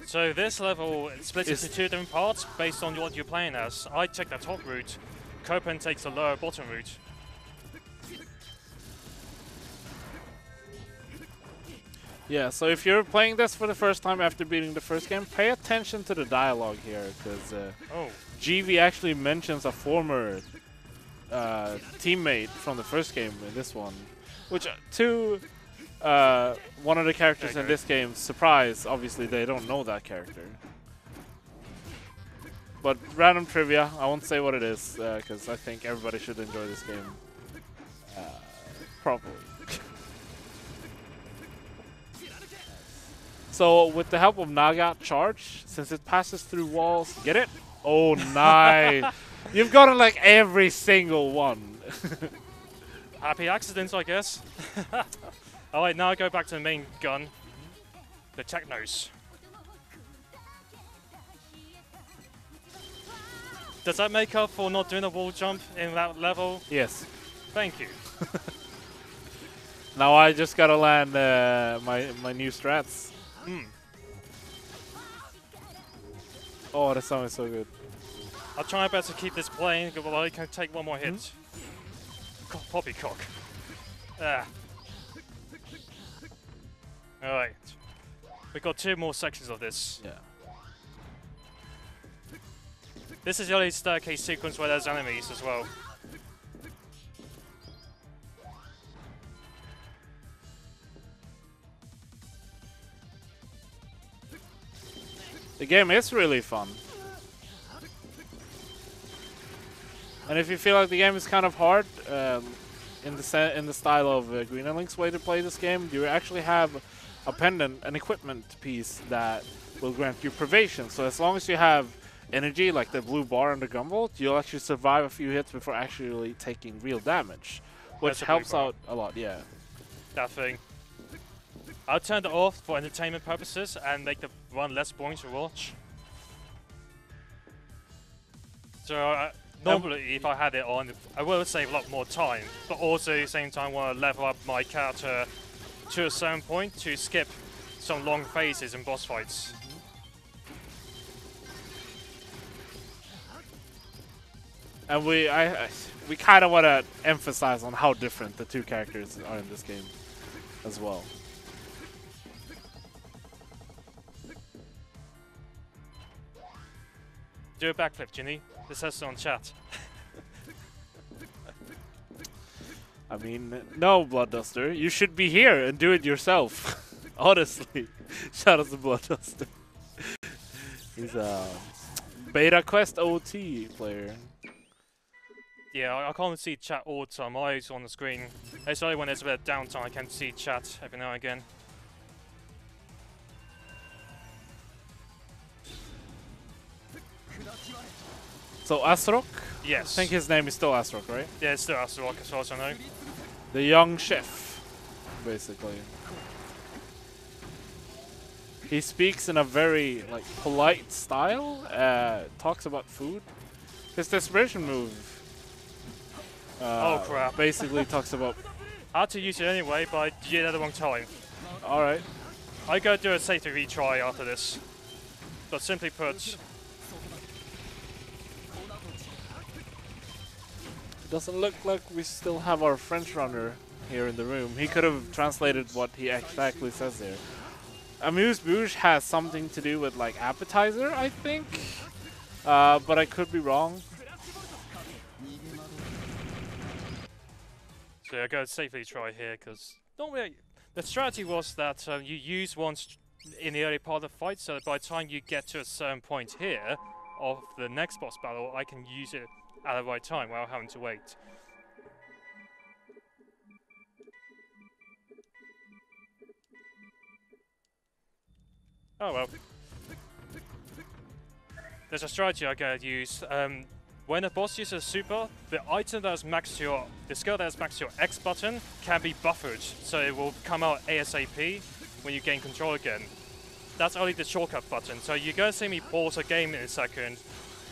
Speaker 1: So this level splits into 2 different parts based on what you're playing as. I take the top route, Copen takes the lower bottom route.
Speaker 2: Yeah, so if you're playing this for the first time after beating the first game, pay attention to the dialogue here, because GV actually mentions a former teammate from the first game in this one, which one of the characters in this game, surprise, obviously they don't know that character. But random trivia, I won't say what it is, because I think everybody should enjoy this game properly. So with the help of Naga charge, since it passes through walls, get it? Oh, nice. You've gotten like every single one.
Speaker 1: Happy accidents, I guess. Alright, now I go back to the main gun. The Technos. Does that make up for not doing a wall jump in that level?
Speaker 2: Yes.
Speaker 1: Thank you.
Speaker 2: Now I just gotta land my new strats. Oh, that song is so good.
Speaker 1: I'll try my best to keep this playing, but I can take one more hit. Poppycock. Alright. We've got 2 more sections of this.
Speaker 2: Yeah.
Speaker 1: This is the only staircase sequence where there's enemies as well.
Speaker 2: The game is really fun. And if you feel like the game is kind of hard, in the style of Greenalink's way to play this game, you actually have a pendant, an equipment piece that will grant you prevasion. So as long as you have energy, like the blue bar on the Gunvolt, you'll actually survive a few hits before actually taking real damage, which helps out a lot, yeah.
Speaker 1: That thing. I'll turn it off for entertainment purposes and make the run less boring to watch. So normally if I had it on, I will save a lot more time, but also at the same time want to level up my character to a certain point to skip some long phases in boss fights.
Speaker 2: And we kind of want to emphasize on how different the 2 characters are in this game as well.
Speaker 1: Do a backflip, Jinny. This says on chat. I
Speaker 2: mean, no, Bloodduster. You should be here and do it yourself. honestly. Shout out to Bloodduster. He's a Beta Quest OT player.
Speaker 1: Yeah, I can't see chat all the time. I'm always on the screen. It's only when there's a bit of downtime I can see chat every now and again.
Speaker 2: So Asrok?
Speaker 1: Yes.
Speaker 2: I think his name is still Asrok, right?
Speaker 1: Yeah, it's still Azure as far as I know.
Speaker 2: The young chef, basically. He speaks in a very like polite style. Talks about food. His desperation move.
Speaker 1: Oh crap!
Speaker 2: Basically talks about.
Speaker 1: I had to use it anyway, but I did it at the wrong time.
Speaker 2: All right.
Speaker 1: I gotta do a safety retry after this. But simply put,
Speaker 2: Doesn't look like we still have our French runner here in the room. He could have translated what he exactly says there. Amuse-bouche has something to do with like appetizer, I think. But I could be wrong.
Speaker 1: so I gotta safely try here because normally the strategy was that you use once in the early part of the fight, so by the time you get to a certain point here of the next boss battle, I can use it at the right time without having to wait. Oh well. There's a strategy I gotta use. When a boss uses a super, the item that is maxed to your, the skill that is maxed to your X button can be buffered, so it will come out ASAP when you gain control again. That's only the shortcut button, so you're gonna see me pause a game in a second,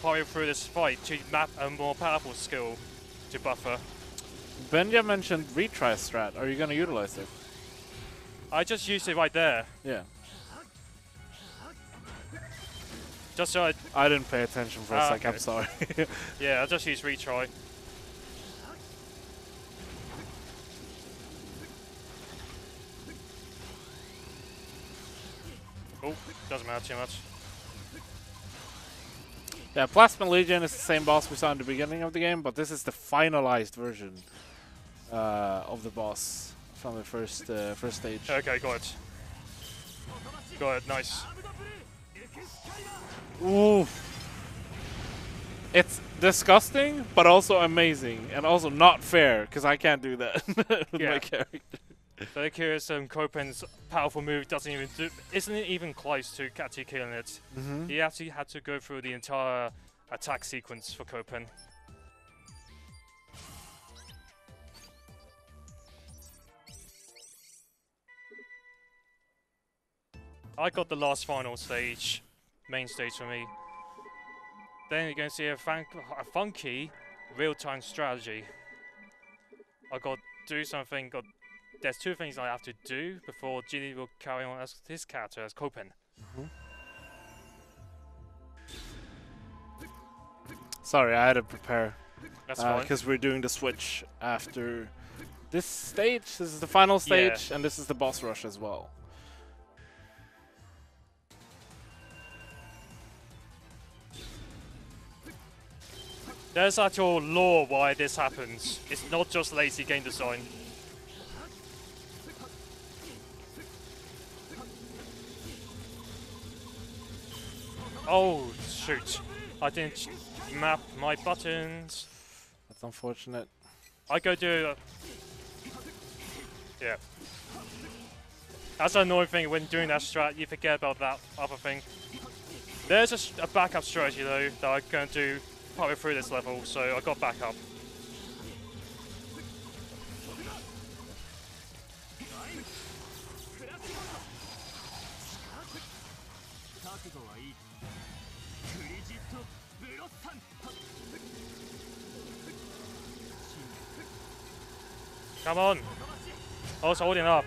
Speaker 1: power through this fight to map a more powerful skill to buffer.
Speaker 2: Benja mentioned retry strat. Are you gonna utilize it?
Speaker 1: I just used it right there.
Speaker 2: Yeah.
Speaker 1: Just so
Speaker 2: I didn't pay attention for a sec.
Speaker 1: Okay.
Speaker 2: I'm sorry.
Speaker 1: yeah, I just used retry. Oh, doesn't matter too much.
Speaker 2: Yeah, Plasma Legion is the same boss we saw in the beginning of the game, but this is the finalized version of the boss from the first stage.
Speaker 1: Okay, got it. Got it, nice.
Speaker 2: Ooh. It's disgusting, but also amazing, and also not fair, because I can't do that with
Speaker 1: Yeah.
Speaker 2: my character.
Speaker 1: Very curious, Copen's powerful move isn't even close to actually killing it.
Speaker 2: Mm-hmm.
Speaker 1: He actually had to go through the entire attack sequence for Copen. I got the last final stage, main stage for me. Then you're going to see a funky real-time strategy. I got to do something. There's two things I have to do before Jinny will carry on as his character as Copen.
Speaker 2: Mm-hmm. Sorry, I had to prepare.
Speaker 1: That's fine.
Speaker 2: Because we're doing the switch after this stage. This is the final stage, and this is the boss rush as well.
Speaker 1: There's actual lore why this happens. It's not just lazy game design. Oh, shoot. I didn't map my buttons.
Speaker 2: That's unfortunate.
Speaker 1: I go do... yeah. That's an annoying thing when doing that strat, you forget about that other thing. There's a backup strategy though that I'm going to do partway through this level, so I got backup. Come on! I was holding up.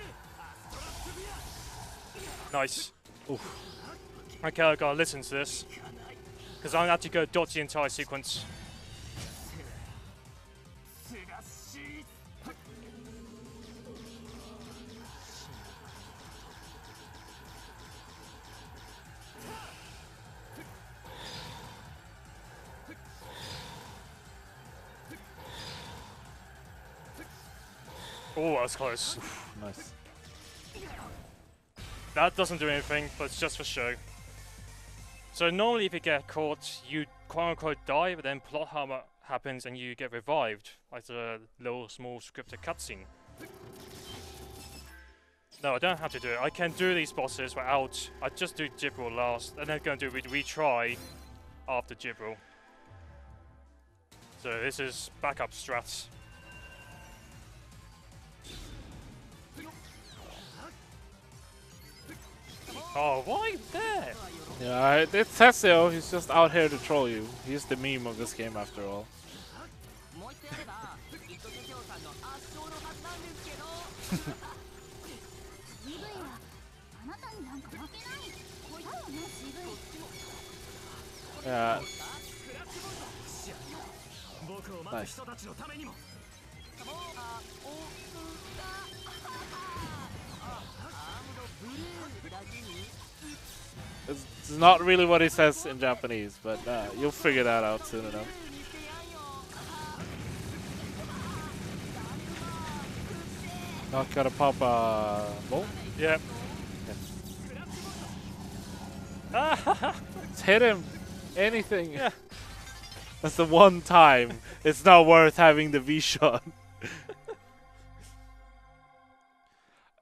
Speaker 1: Nice.
Speaker 2: Oof.
Speaker 1: Okay, I gotta listen to this. Because I'm gonna have to go dodge the entire sequence. Oh, that was close.
Speaker 2: Nice.
Speaker 1: That doesn't do anything, but it's just for show. So normally if you get caught, you quote-unquote die, but then plot hammer happens and you get revived, like the little small scripted cutscene. No, I don't have to do it. I can do these bosses without... I just do Gibril last, and then go and do retry after Gibril. So this is backup strats. Oh, why there?
Speaker 2: Yeah, it's Tessio. He's just out here to troll you. He's the meme of this game after all. Yeah. Nice. It's not really what he says in Japanese, but you'll figure that out soon enough. Not gotta pop a bolt?
Speaker 1: Yep.
Speaker 2: Let's hit him! Anything!
Speaker 1: Yeah.
Speaker 2: That's the one time it's not worth having the V-shot.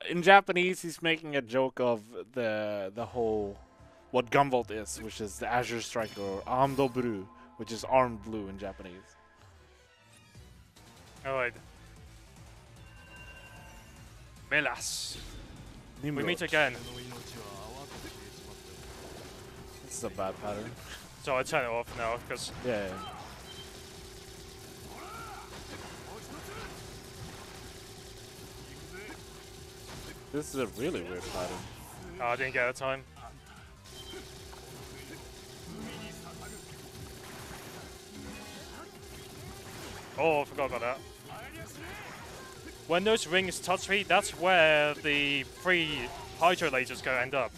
Speaker 2: In Japanese, he's making a joke of the whole what Gunvolt is, which is the Azure Striker, or Armed Blue, which is armed blue in Japanese.
Speaker 1: Alright. Melas. We meet again.
Speaker 2: This is a bad pattern.
Speaker 1: So I turn it off now, because...
Speaker 2: Yeah. This is a really weird pattern.
Speaker 1: Oh, I didn't get it time. Oh, I forgot about that. When those rings touch me, that's where the 3 hydro lasers go end up.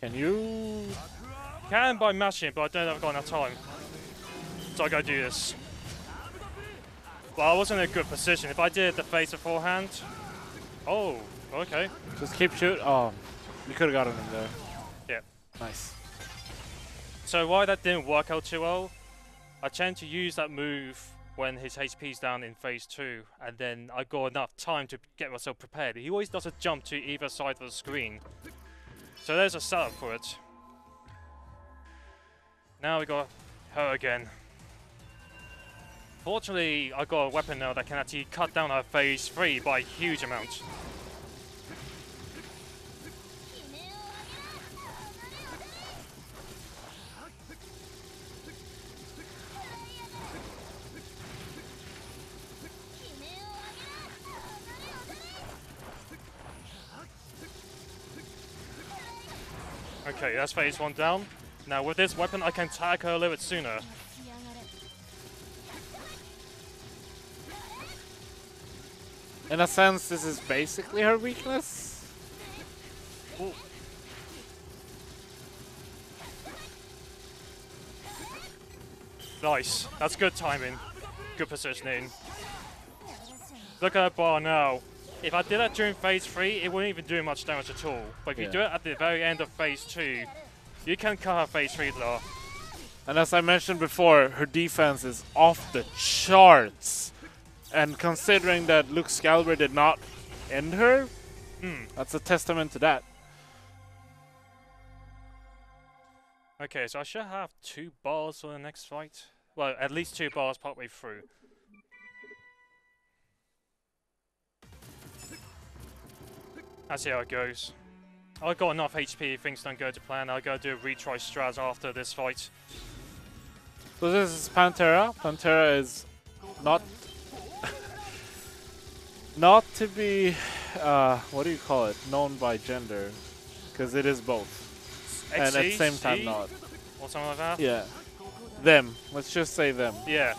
Speaker 2: Can you...
Speaker 1: Can by mashing, but I don't have got enough time. So I gotta do this. Well, I wasn't in a good position. If I did the face beforehand... Oh, okay.
Speaker 2: Just keep shooting. Oh, you could have gotten him there.
Speaker 1: Yeah.
Speaker 2: Nice.
Speaker 1: So why that didn't work out too well, I tend to use that move when his HP's down in phase 2, and then I got enough time to get myself prepared. He always does a jump to either side of the screen. So there's a setup for it. Now we got her again. Fortunately, I got a weapon now that can actually cut down our phase 3 by a huge amount. Okay, that's phase 1 down. Now with this weapon, I can tag her a little bit sooner.
Speaker 2: In a sense, this is basically her weakness.
Speaker 1: Ooh. Nice. That's good timing. Good positioning. Look at that bar now. If I did that during phase 3, it wouldn't even do much damage at all. But if you do it at the very end of phase 2, you can cut her phase 3 though.
Speaker 2: And as I mentioned before, her defense is off the charts. And considering that Luke Scalber did not end her, that's a testament to that.
Speaker 1: Okay, so I should have 2 bars for the next fight. Well, at least 2 bars partway through. Let's see how it goes. I got enough HP if things don't go to plan. I'll go do a retry strat after this fight.
Speaker 2: So this is Pantera. Pantera is not not to be what do you call it? Known by gender, because it is both, and at the same time not.
Speaker 1: Or something like that.
Speaker 2: Yeah, them. Let's just say them.
Speaker 1: Yeah,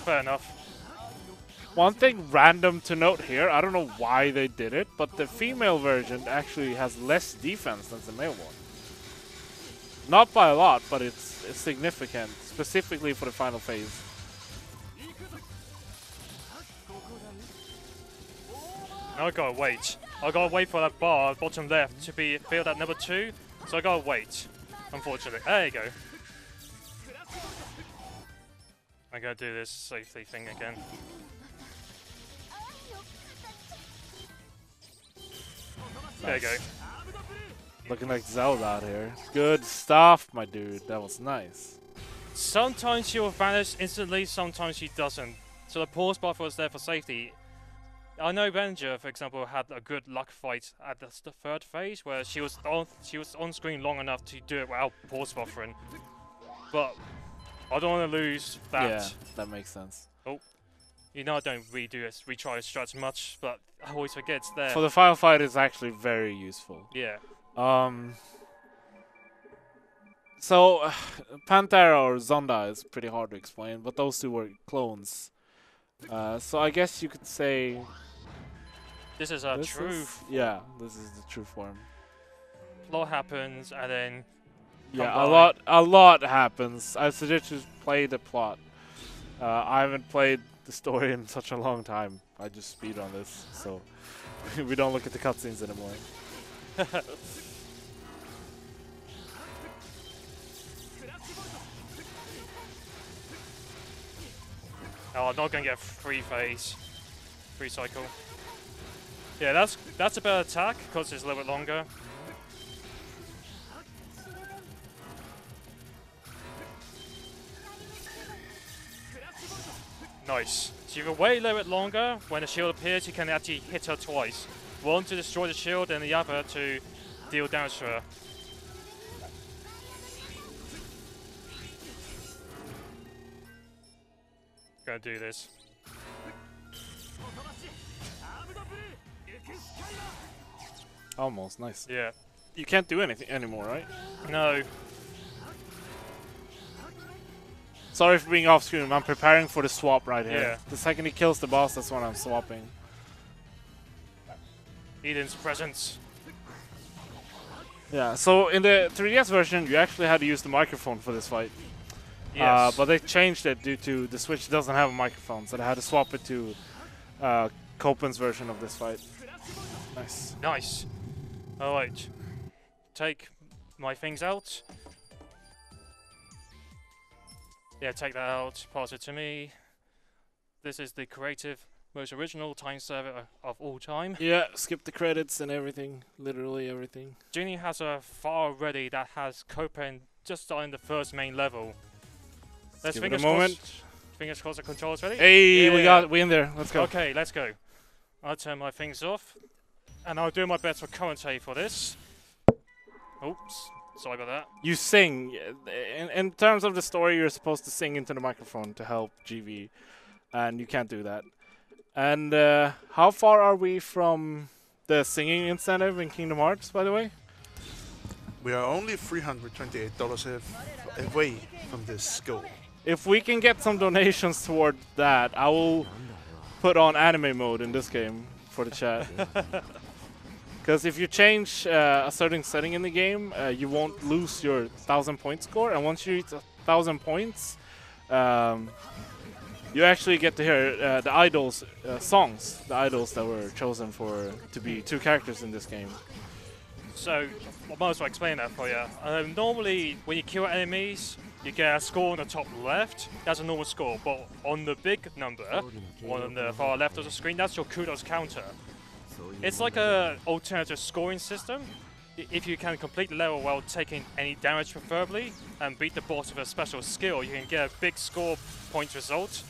Speaker 1: fair enough.
Speaker 2: One thing random to note here, I don't know why they did it, but the female version actually has less defense than the male one. Not by a lot, but it's significant, specifically for the final phase.
Speaker 1: Now I gotta wait. I gotta wait for that bar bottom left to be filled at number 2. So I gotta wait. Unfortunately. There you go. I'm gonna do this safely thing again. There you go.
Speaker 2: Looking like Zelda out here. Good stuff, my dude. That was nice.
Speaker 1: Sometimes she will vanish instantly, sometimes she doesn't. So the pause buffer was there for safety. I know Ranger, for example, had a good luck fight at the third phase where she was on screen long enough to do it without pause buffering. But I don't want to lose that.
Speaker 2: Yeah, that makes sense.
Speaker 1: Oh, you know I don't retry strats much, but I always forget it's there.
Speaker 2: For the final fight, it's actually very useful.
Speaker 1: Yeah.
Speaker 2: So, Pantera or Zonda is pretty hard to explain, but those two were clones. So I guess you could say...
Speaker 1: This is a true...
Speaker 2: Yeah, this is the true form.
Speaker 1: Plot happens, and then...
Speaker 2: Yeah, a lot happens. I suggest you play the plot. I haven't played the story in such a long time. I just speed on this, so we don't look at the cutscenes anymore.
Speaker 1: Oh, I'm not gonna get free phase, free cycle. Yeah, that's a better attack because it's a little bit longer. Nice. So you have a way a little bit longer. When the shield appears, you can actually hit her twice. One to destroy the shield, and the other to deal damage to her. Gonna do this.
Speaker 2: Almost, nice.
Speaker 1: Yeah.
Speaker 2: You can't do anything anymore, right?
Speaker 1: No.
Speaker 2: Sorry for being off screen. I'm preparing for the swap right here.
Speaker 1: Yeah.
Speaker 2: The second he kills the boss, that's when I'm swapping.
Speaker 1: Eden's presence.
Speaker 2: Yeah, so in the 3DS version, you actually had to use the microphone for this fight.
Speaker 1: Yes.
Speaker 2: But they changed it due to the Switch doesn't have a microphone, so they had to swap it to Copen's version of this fight. Nice.
Speaker 1: Nice. Alright. Take my things out. Yeah, take that out. Pass it to me. This is the creative, most original time server of all time.
Speaker 2: Yeah, skip the credits and everything. Literally everything.
Speaker 1: Jinny has a file already that has Copen just on the first main level. Let's
Speaker 2: Give it a moment.
Speaker 1: Fingers crossed the controller's ready.
Speaker 2: Hey,
Speaker 1: Yeah.
Speaker 2: we in there. Let's go.
Speaker 1: Okay, let's go. I'll turn my things off. And I'll do my best for commentate for this. Oops. Sorry about that.
Speaker 2: You sing. In terms of the story, you're supposed to sing into the microphone to help GV. And you can't do that. And how far are we from the singing incentive in Kingdom Hearts, by the way?
Speaker 4: We are only $328 away from this goal.
Speaker 2: If we can get some donations toward that, I will put on anime mode in this game for the chat. Because if you change a certain setting in the game, you won't lose your 1,000 point score. And once you reach 1,000 points, you actually get to hear the idols' songs, the idols that were chosen to be 2 characters in this game.
Speaker 1: So, I might as well explain that for you. Normally, when you kill enemies, you get a score on the top left. That's a normal score. But on the big number, on the far left of the screen, that's your kudos counter. It's like an alternative scoring system. If you can complete the level while taking any damage preferably, and beat the boss with a special skill, you can get a big score point result.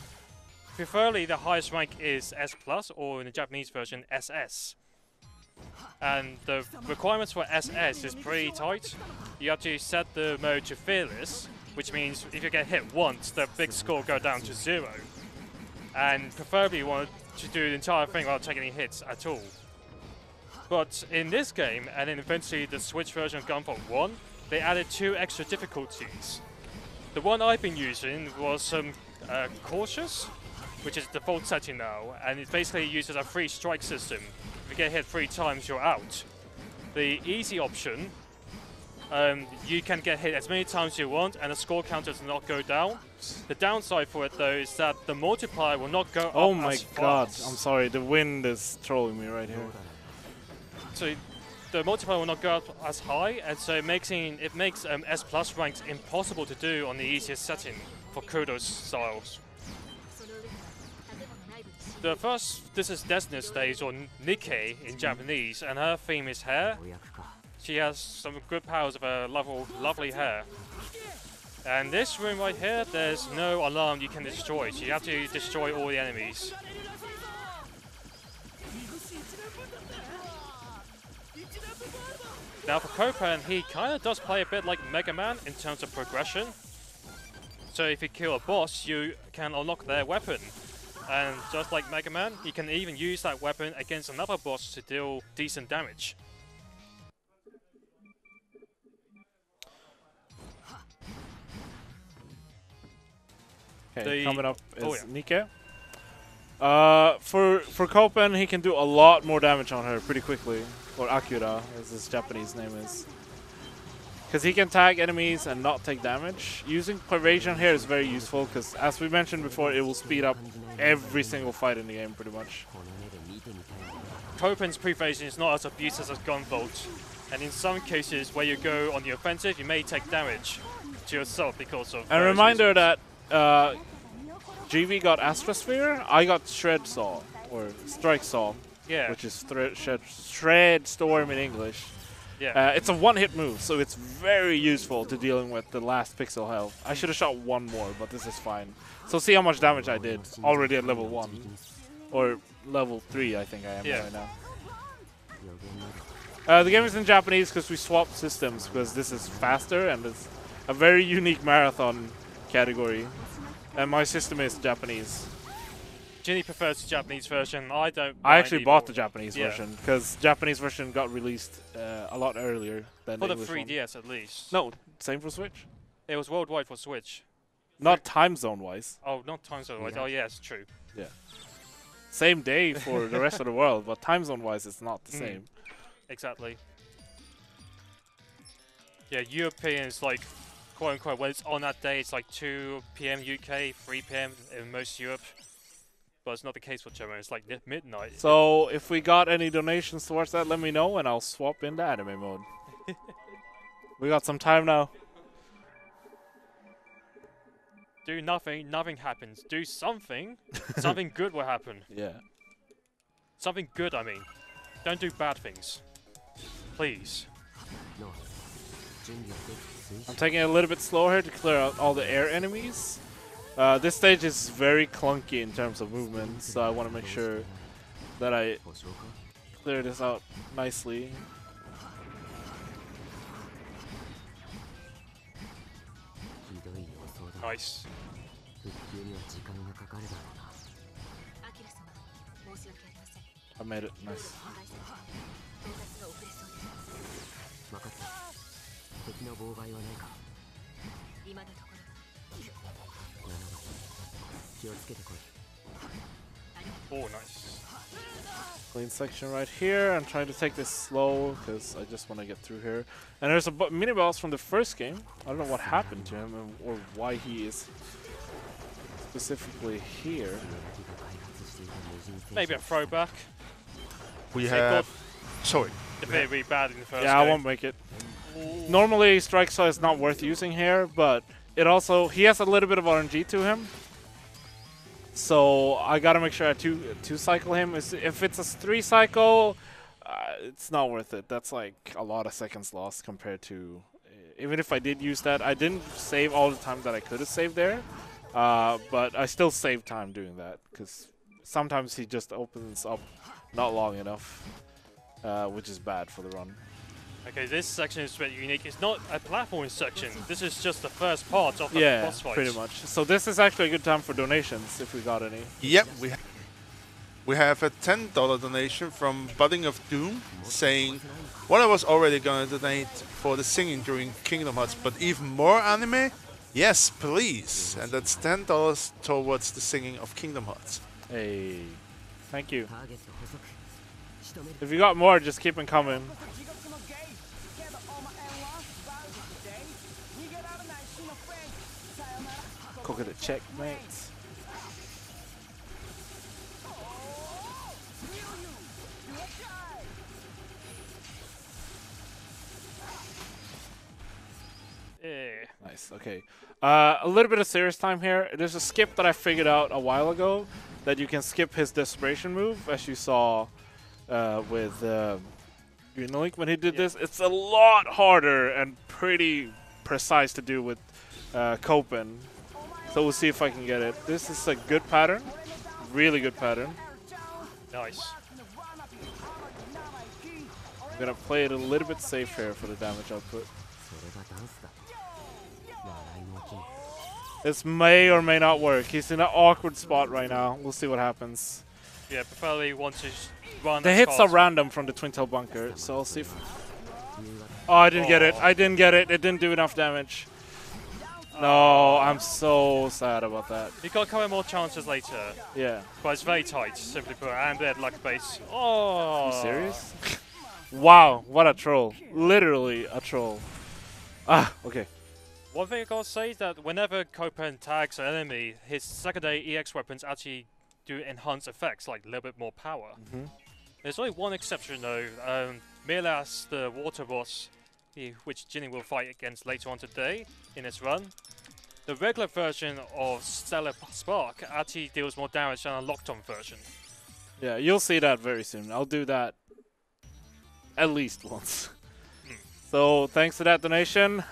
Speaker 1: Preferably, the highest rank is S+, or in the Japanese version, SS. And the requirements for SS is pretty tight. You have to set the mode to fearless, which means if you get hit once, the big score go down to 0. And preferably you want to do the entire thing without taking any hits at all. But in this game, and then eventually the Switch version of Gunvolt 1, they added 2 extra difficulties. The one I've been using was Cautious, which is the default setting now, and it basically uses a 3 strike system. If you get hit 3 times, you're out. The easy option you can get hit as many times as you want, and the score counter does not go down. The downside for it, though, is that the multiplier will not go
Speaker 2: Oh
Speaker 1: up
Speaker 2: my
Speaker 1: as
Speaker 2: god,
Speaker 1: fast.
Speaker 2: I'm sorry, the wind is trolling me right here.
Speaker 1: So the multiplier will not go up as high, and so it makes S+ ranks impossible to do on the easiest setting for Kudos styles. The first, this is Desna's stage, or Nikkei in Japanese, and her theme is hair. She has some good powers of her lovely hair. And this room right here, there's no alarm you can destroy, so you have to destroy all the enemies. Now for Copen, he kind of does play a bit like Mega Man in terms of progression. So if you kill a boss, you can unlock their weapon. And just like Mega Man, you can even use that weapon against another boss to deal decent damage.
Speaker 2: Okay, coming up is
Speaker 1: yeah.
Speaker 2: Nikkei. For Copen, he can do a lot more damage on her pretty quickly. Or Akira, as his Japanese name is. Because he can tag enemies and not take damage. Using prevasion here is very useful, because as we mentioned before, it will speed up every single fight in the game pretty much.
Speaker 1: Copen's prevasion is not as abusive as Gunvolt, and in some cases where you go on the offensive, you may take damage to yourself because of.
Speaker 2: And a reminder that GV got Astrosphere, I got Shred Saw, or Strike Saw,
Speaker 1: Yeah.
Speaker 2: which is Shred Storm in English.
Speaker 1: Yeah.
Speaker 2: It's a one-hit move, so it's very useful to dealing with the last pixel health. I should have shot one more, but this is fine. So see how much damage I did already at level 1. Or level 3, I think I am right now. The game is in Japanese because we swapped systems, because this is faster and it's a very unique marathon category. And my system is Japanese.
Speaker 1: Jinny prefers the Japanese version. I don't.
Speaker 2: I actually
Speaker 1: mind
Speaker 2: bought
Speaker 1: either.
Speaker 2: the Japanese version because Japanese version got released a lot earlier than
Speaker 1: For
Speaker 2: the
Speaker 1: the
Speaker 2: English
Speaker 1: 3DS at least.
Speaker 2: one. No, same for Switch.
Speaker 1: It was worldwide for Switch.
Speaker 2: Not time zone wise.
Speaker 1: Oh, not time zone wise. Oh, yeah, it's true.
Speaker 2: Yeah. Same day for the rest of the world, but time zone wise, it's not the same.
Speaker 1: Exactly. Yeah, Europeans, like, quote unquote, when it's on that day, it's like 2 PM UK, 3 PM in most Europe. But it's not the case for Germany, it's like midnight.
Speaker 2: So if we got any donations towards that, let me know and I'll swap into anime mode. We got some time now.
Speaker 1: Do nothing, nothing happens. Do something, something good will happen.
Speaker 2: Yeah.
Speaker 1: Something good, I mean. Don't do bad things. Please.
Speaker 2: I'm taking it a little bit slower here to clear out all the air enemies. This stage is very clunky in terms of movement, so I want to make sure that I clear this out nicely.
Speaker 1: Nice.
Speaker 2: I made it. Nice.
Speaker 1: Oh, nice.
Speaker 2: Clean section right here. I'm trying to take this slow because I just want to get through here. And there's a mini boss from the first game. I don't know what happened to him or why he is specifically here.
Speaker 1: Maybe a throwback.
Speaker 4: We
Speaker 1: They
Speaker 4: have.
Speaker 1: got
Speaker 4: Sorry.
Speaker 1: very bad in the first
Speaker 2: Yeah, I
Speaker 1: game.
Speaker 2: won't make it. Normally, Strike Saw is not worth using here, but it also he has a little bit of RNG to him. So I gotta make sure I two cycle him. If it's a 3 cycle, it's not worth it. That's like a lot of seconds lost compared to. Even if I did use that, I didn't save all the time that I could have saved there, but I still saved time doing that because sometimes he just opens up not long enough, which is bad for the run.
Speaker 1: Okay, this section is very unique. It's not a platforming section. This is just the first part of the boss fight.
Speaker 2: Pretty much. So this is actually a good time for donations if we got any.
Speaker 4: Yep, we have a $10 donation from Budding of Doom saying, "Well, I was already gonna donate for the singing during Kingdom Hearts, but even more anime? Yes, please." And that's $10 towards the singing of Kingdom Hearts.
Speaker 2: Hey, thank you. If you got more, just keep them coming. Look at the checkmates.
Speaker 1: Yeah.
Speaker 2: Nice, okay. A little bit of serious time here. There's a skip that I figured out a while ago that you can skip his desperation move, as you saw with Greenalink when he did this. It's a lot harder and pretty precise to do with Copen. So we'll see if I can get it. This is a good pattern. Really good pattern.
Speaker 1: Nice.
Speaker 2: I'm gonna play it a little bit safe here for the damage output. This may or may not work. He's in an awkward spot right now. We'll see what happens.
Speaker 1: Yeah, preferably want to run.
Speaker 2: The hits are random from the twin tail bunker, so I'll see if... Oh, I didn't get it. I didn't get it. It didn't do enough damage. No, I'm so sad about that.
Speaker 1: You got a couple more chances later.
Speaker 2: Yeah.
Speaker 1: But it's very tight, simply put, and they had luck base. Oh.
Speaker 2: Are you serious? Wow, what a troll. Literally a troll. Ah, okay.
Speaker 1: One thing I gotta say is that whenever Copen tags an enemy, his secondary EX weapons actually do enhanced effects, like a little bit more power. There's only one exception though. Milas, the water boss, which Jinny will fight against later on today in his run. The regular version of Stellar Spark actually deals more damage than a locked-on version.
Speaker 2: Yeah, you'll see that very soon. I'll do that at least once. So thanks to that donation.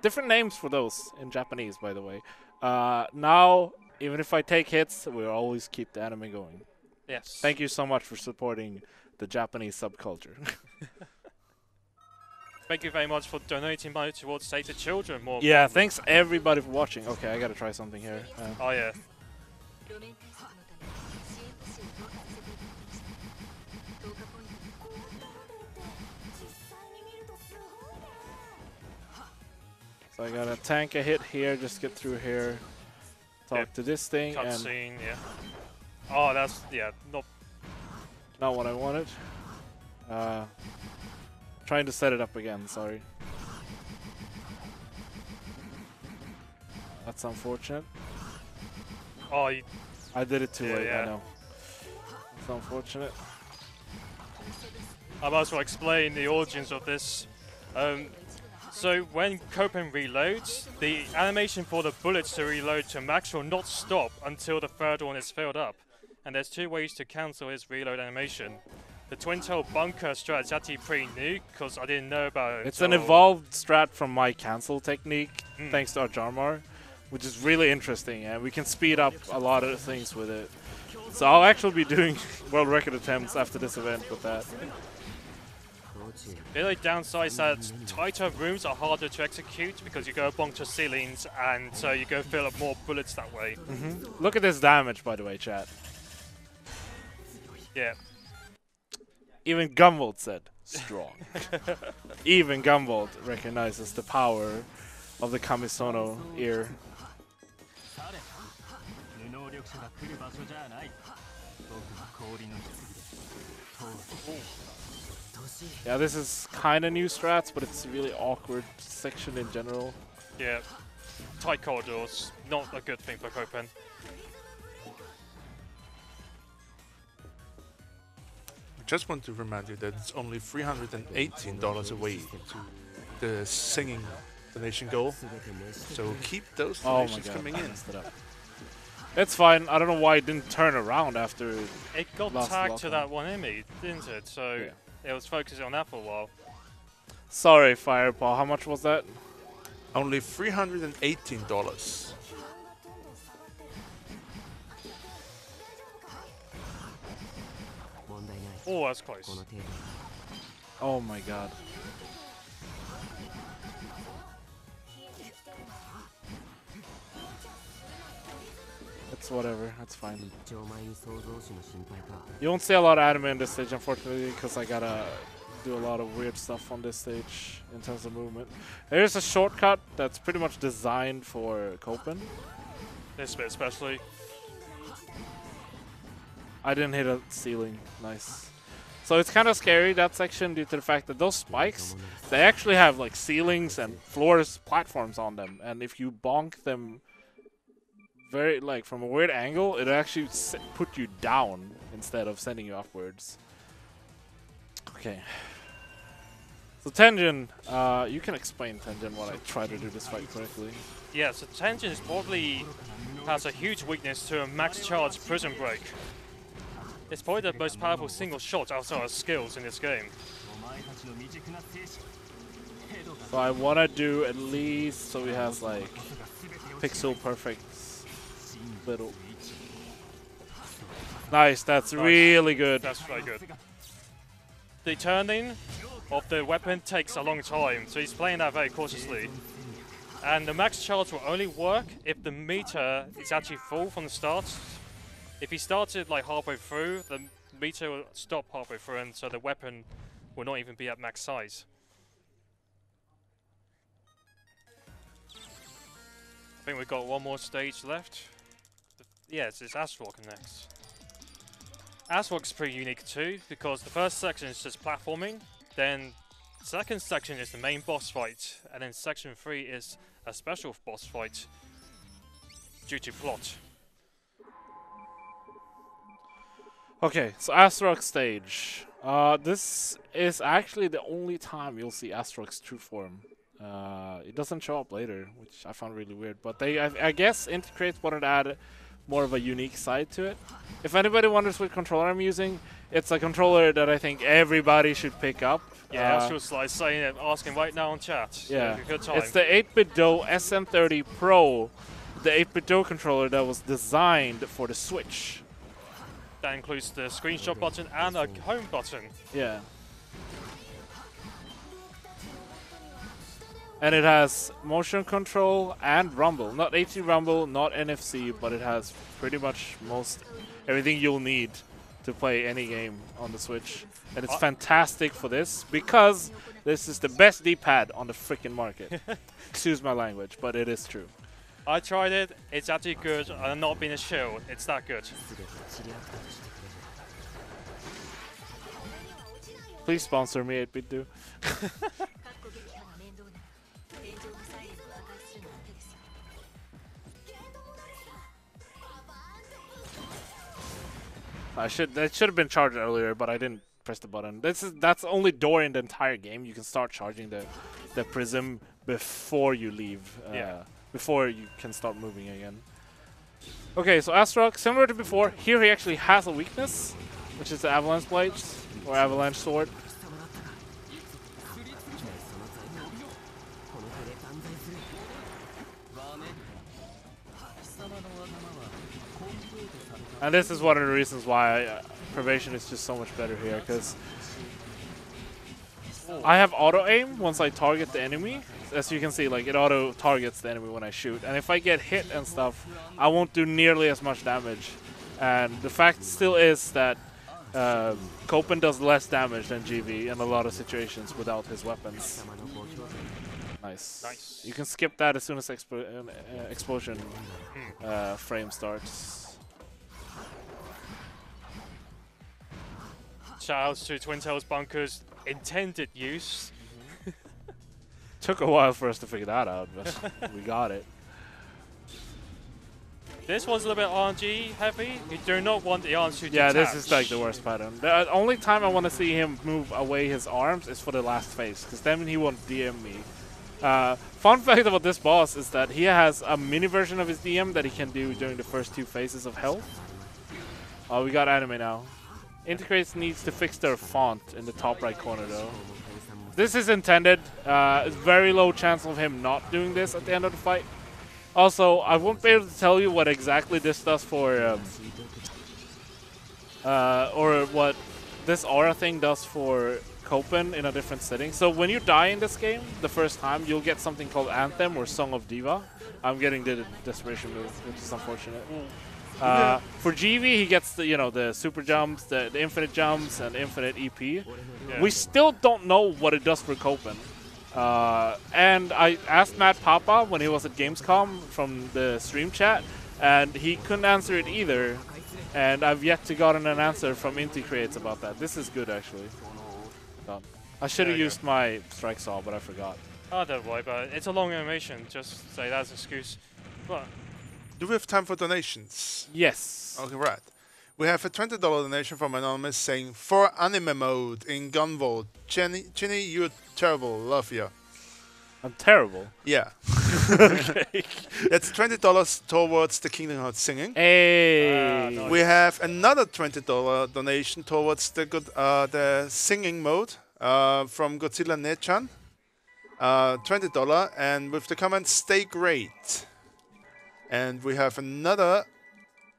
Speaker 2: Different names for those in Japanese, by the way. Now, even if I take hits, we'll always keep the anime going.
Speaker 1: Yes.
Speaker 2: Thank you so much for supporting the Japanese subculture.
Speaker 1: Thank you very much for donating money towards Save the Children. More.
Speaker 2: Yeah, thanks everybody for watching. Okay, I gotta try something here.
Speaker 1: Oh yeah.
Speaker 2: So I gotta tank a hit here, just get through here, talk to this thing, and
Speaker 1: cutscene, yeah. Oh, that's
Speaker 2: not what I wanted. Trying to set it up again. Sorry. That's unfortunate.
Speaker 1: Oh,
Speaker 2: I did it too late.
Speaker 1: yeah.
Speaker 2: I know. It's unfortunate.
Speaker 1: I might as well explain the origins of this. So when Copen reloads, the animation for the bullets to reload to max will not stop until the third one is filled up. And there's two ways to cancel his reload animation. The twin tail bunker strat is actually pretty new because I didn't know about it.
Speaker 2: It's an evolved strat from my cancel technique, thanks to our Jarmar, which is really interesting, and we can speed up a lot of things with it. So I'll actually be doing world record attempts after this event with that.
Speaker 1: The only downside is that tighter rooms are harder to execute because you go bonk to ceilings, and so you go fill up more bullets that way.
Speaker 2: Look at this damage, by the way, chat.
Speaker 1: Yeah.
Speaker 2: Even Gunvolt said, strong. Even Gunvolt recognizes the power of the Kamisono ear. Yeah, this is kind of new strats, but it's a really awkward section in general.
Speaker 1: Yeah. Tight corridors, not a good thing for Copen.
Speaker 4: Just want to remind you that it's only $318 away to the singing donation goal. So keep those donations coming in.
Speaker 2: It's fine. I don't know why it didn't turn around after
Speaker 1: it got tagged to that one enemy, didn't it? So it was focusing on that for a while.
Speaker 2: Sorry, Firepaw. How much was that?
Speaker 4: Only $318.
Speaker 1: Oh, that's close.
Speaker 2: Oh my god. It's whatever, that's fine. You won't see a lot of anime on this stage, unfortunately, because I gotta do a lot of weird stuff on this stage in terms of movement. There's a shortcut that's pretty much designed for Copen.
Speaker 1: This bit especially.
Speaker 2: I didn't hit a ceiling. Nice. So it's kind of scary, that section, due to the fact that those spikes, they actually have like ceilings and floors, platforms on them. And if you bonk them very, like, from a weird angle, it actually put you down instead of sending you upwards. Okay. So Tenjin, you can explain Tenjin while I try to do this fight correctly.
Speaker 1: Yeah, so Tenjin is probably has a huge weakness to a max charge prison break. It's probably the most powerful single shot outside of skills in this game.
Speaker 2: So I want to do at least so he has like pixel perfect little. Nice, that's really good.
Speaker 1: That's very good. The turning of the weapon takes a long time, so he's playing that very cautiously. And the max charge will only work if the meter is actually full from the start. If he starts it like halfway through, the meter will stop halfway through, and so the weapon will not even be at max size. I think we've got one more stage left. Yes, it's Asrock next. Asrock's pretty unique too, because the first section is just platforming, then second section is the main boss fight, and then section 3 is a special boss fight due to plot.
Speaker 2: Okay, so Asrock stage. This is actually the only time you'll see Asrock's true form. It doesn't show up later, which I found really weird. But they, I guess, Integrate wanted to add more of a unique side to it. If anybody wonders what controller I'm using, it's a controller that I think everybody should pick up.
Speaker 1: Yeah, I was like saying it, asking right now on chat.
Speaker 2: Yeah,
Speaker 1: a good time.
Speaker 2: It's the 8-bit Do SM30 Pro, the 8-bit Do controller that was designed for the Switch.
Speaker 1: That includes the screenshot button and a home button.
Speaker 2: Yeah. And it has motion control and rumble. Not AT rumble, not NFC, but it has pretty much everything you'll need to play any game on the Switch. And it's fantastic for this because this is the best D-pad on the freaking market. Excuse my language, but it is true.
Speaker 1: I tried it, it's actually good. I'm not being a shill, it's that good.
Speaker 2: Please sponsor me, 8-bit Do. That should have been charged earlier, but I didn't press the button. That's the only door in the entire game. You can start charging the prism before you leave. Before you can start moving again. Okay, so Asrock, similar to before, here he actually has a weakness, which is the Avalanche Blades or Avalanche Sword. And this is one of the reasons why Prevasion is just so much better here, because I have auto-aim once I target the enemy. As you can see, like, it auto-targets the enemy when I shoot. And if I get hit and stuff, I won't do nearly as much damage. And the fact still is that Copen does less damage than GV in a lot of situations without his weapons. Nice.
Speaker 1: Nice.
Speaker 2: You can skip that as soon as explosion frame starts.
Speaker 1: Shoutouts to Twin Tails Bunker's intended use.
Speaker 2: Took a while for us to figure that out, but we got it.
Speaker 1: This one's a little bit RNG heavy. You do not want the arms to detach.
Speaker 2: Yeah, this is like the worst pattern. The only time I want to see him move away his arms is for the last phase, because then he won't DM me. Fun fact about this boss is that he has a mini version of his DM that he can do during the first 2 phases of health. Oh, we got anime now. Integrates needs to fix their font in the top right corner though. This is intended. Very low chance of him not doing this at the end of the fight. Also, I won't be able to tell you what exactly this does for, or what this aura thing does for Copen in a different setting. So when you die in this game, the first time, you'll get something called Anthem or Song of Diva. I'm getting the Desperation move, which is unfortunate. For GV, he gets the super jumps, the infinite jumps, and infinite EP. Yeah. We still don't know what it does for Copen. And I asked Matt Papa when he was at Gamescom from the stream chat, and he couldn't answer it either. And I've yet to gotten an answer from Inti Creates about that. This is good, actually. I should have used my strike saw, but I forgot.
Speaker 1: Oh, don't worry about it. It's a long animation. Just say that's an excuse. But
Speaker 4: Do we have time for donations?
Speaker 2: Yes.
Speaker 4: Okay, right. We have a $20 donation from Anonymous saying, for anime mode in Gunvolt. Jinny, you're terrible. Love you.
Speaker 2: I'm terrible.
Speaker 4: Yeah.
Speaker 2: Okay.
Speaker 4: That's $20 towards the Kingdom Hearts singing.
Speaker 2: Hey.
Speaker 1: Nice.
Speaker 4: We have another $20 donation towards the singing mode from Godzilla Nechan. $20, and with the comment "Stay great." And we have another,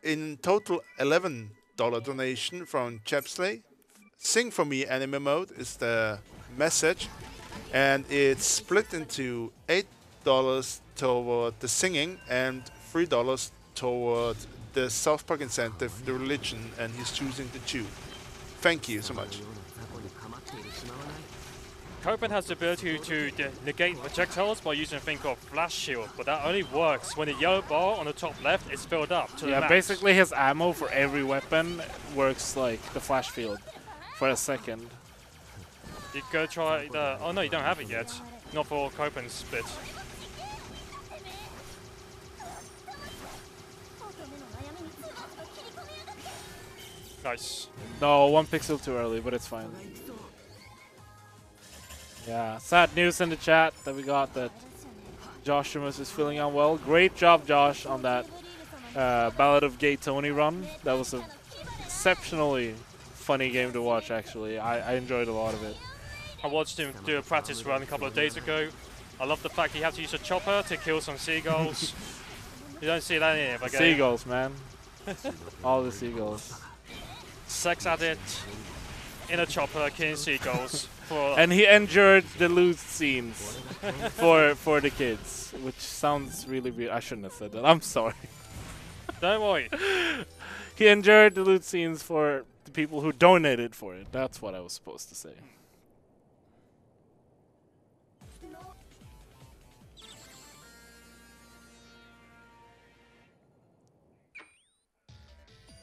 Speaker 4: in total, $11 donation from Chepsley. Sing for me anime mode is the message, and it's split into $8 toward the singing and $3 toward the South Park incentive, the religion, and he's choosing the Jew. Thank you so much.
Speaker 1: Copen has the ability to negate projectiles by using a thing called Flash Shield, but that only works when the yellow bar on the top left is filled up to the max.
Speaker 2: Basically his ammo for every weapon works like the flash field for a second.
Speaker 1: You go try the... Oh no, you don't have it yet. Not for Copen's bit. Nice.
Speaker 2: No, 1 pixel too early, but it's fine. Yeah, sad news in the chat that we got that Josh Shimus is feeling unwell. Great job, Josh, on that Ballad of Gay Tony run. That was an exceptionally funny game to watch, actually. I enjoyed a lot of it.
Speaker 1: I watched him do a practice run a couple of days ago. I love the fact he had to use a chopper to kill some seagulls. You don't see that in every game.
Speaker 2: Seagulls, man. All the seagulls.
Speaker 1: Sex addict in a chopper killing seagulls.
Speaker 2: And he endured the loot scenes for the kids, which sounds really weird. I shouldn't have said that. I'm sorry.
Speaker 1: Don't worry.
Speaker 2: He endured the loot scenes for the people who donated for it. That's what I was supposed to say.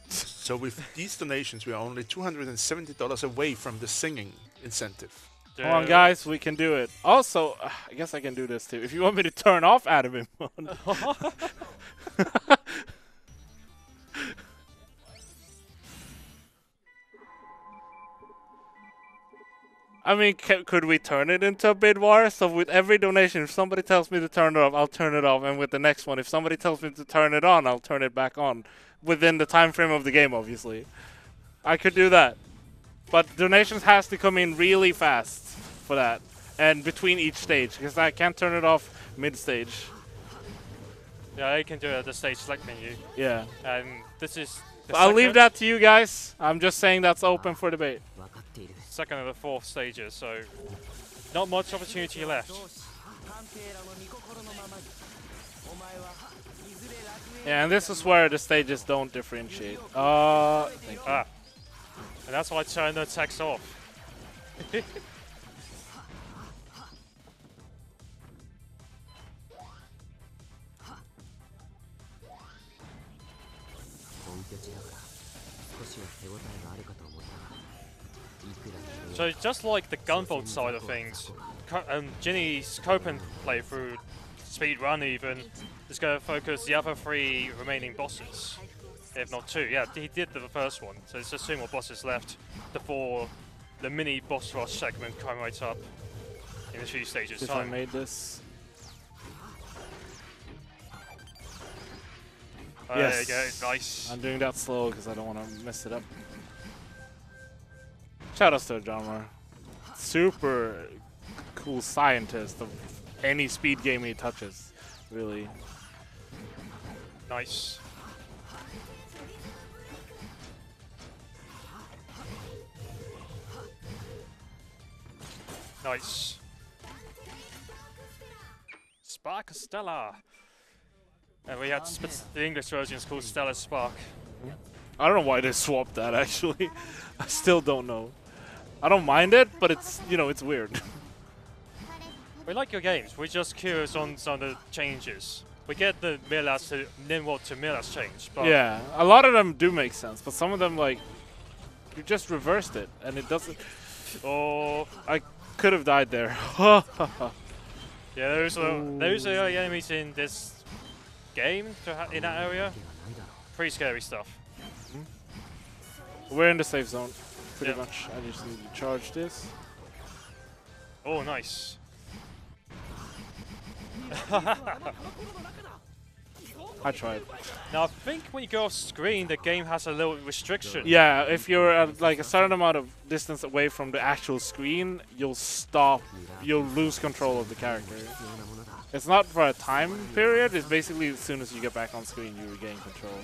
Speaker 4: So with these donations, we are only $270 away from the singing incentive.
Speaker 2: Come on, guys, we can do it. Also, I guess I can do this too. If you want me to turn off anime mode. I mean, could we turn it into a bid war? So with every donation, if somebody tells me to turn it off, I'll turn it off. And with the next one, if somebody tells me to turn it on, I'll turn it back on. Within the time frame of the game, obviously. I could do that. But donations has to come in really fast for that. And between each stage, because I can't turn it off mid-stage.
Speaker 1: Yeah, you can do it at the stage select menu.
Speaker 2: Yeah.
Speaker 1: And this is...
Speaker 2: I'll leave that to you guys. I'm just saying that's open for debate.
Speaker 1: Second and the fourth stages, so not much opportunity left.
Speaker 2: Yeah, and this is where the stages don't differentiate. Thank you.
Speaker 1: And that's why I turned the text off. So just like the Gunvolt side of things, Jinny's Copen playthrough, speedrun even, is going to focus the other 3 remaining bosses. If not 2. Yeah, he did the first one, so there's just 2 more bosses left before the mini boss rush segment come right up in a few stages
Speaker 2: If
Speaker 1: time.
Speaker 2: I made this.
Speaker 1: There you go, nice.
Speaker 2: I'm doing that slow because I don't want to mess it up. Shoutouts to John. Super cool scientist of any speed game he touches, really.
Speaker 1: Nice. Nice. Spark Stella. And we had the English version is called Stella Spark.
Speaker 2: I don't know why they swapped that, actually. I still don't know. I don't mind it, but it's, you know, it's weird.
Speaker 1: We like your games. We're just curious on some of the changes. We get the Milas to Nimrod to Milas change, but
Speaker 2: yeah, a lot of them do make sense, but some of them, like, you just reversed it, and it doesn't... Oh, I could have died there.
Speaker 1: yeah, those are the enemies in this game in that area. Pretty scary stuff.
Speaker 2: We're in the safe zone, pretty
Speaker 1: Yep.
Speaker 2: much. I just need to charge this.
Speaker 1: Oh, nice.
Speaker 2: I tried.
Speaker 1: Now, I think when you go off screen, the game has a little restriction.
Speaker 2: Yeah, if you're at like a certain amount of distance away from the actual screen, you'll stop. You'll lose control of the character. It's not for a time period. It's basically as soon as you get back on screen, you regain control.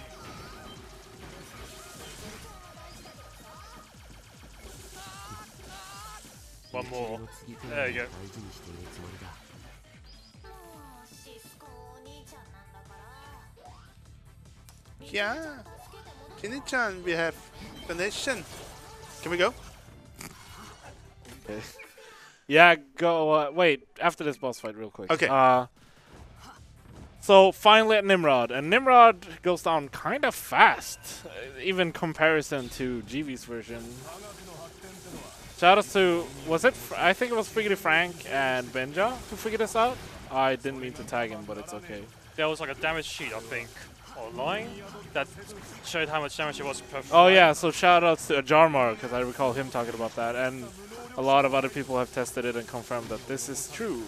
Speaker 1: One more. There you go.
Speaker 4: Yeah. Jinny-chan, we have donation. Can we go?
Speaker 2: Okay. Yeah, go. Wait, after this boss fight, real quick.
Speaker 4: Okay.
Speaker 2: So finally at Nimrod, and Nimrod goes down kind of fast, even comparison to GV's version. Shout out to, was it? I think it was Friggity Frank and Benja who figured this out. I didn't mean to tag him, but it's okay.
Speaker 1: There was like a damage sheet, I think, online that showed how much damage it was per
Speaker 2: Oh
Speaker 1: fight.
Speaker 2: yeah, so shout outs to Jarmar, because I recall him talking about that, and a lot of other people have tested it and confirmed that this is true.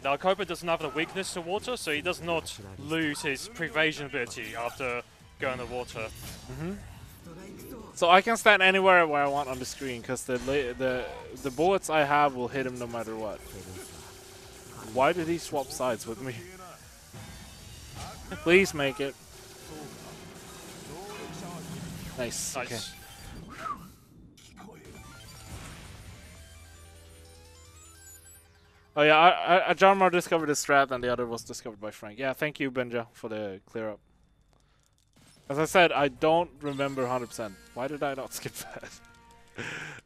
Speaker 1: Now, Copen doesn't have the weakness to water, so he does not lose his prevasion ability after going to water.
Speaker 2: So I can stand anywhere where I want on the screen, because the bullets I have will hit him no matter what. Why did he swap sides with me? Please make it. Nice.
Speaker 1: Nice.
Speaker 2: Okay. Oh yeah, Jarmar discovered the strat and the other was discovered by Frank. Yeah, thank you, Benja, for the clear up. As I said, I don't remember 100%. Why did I not skip that?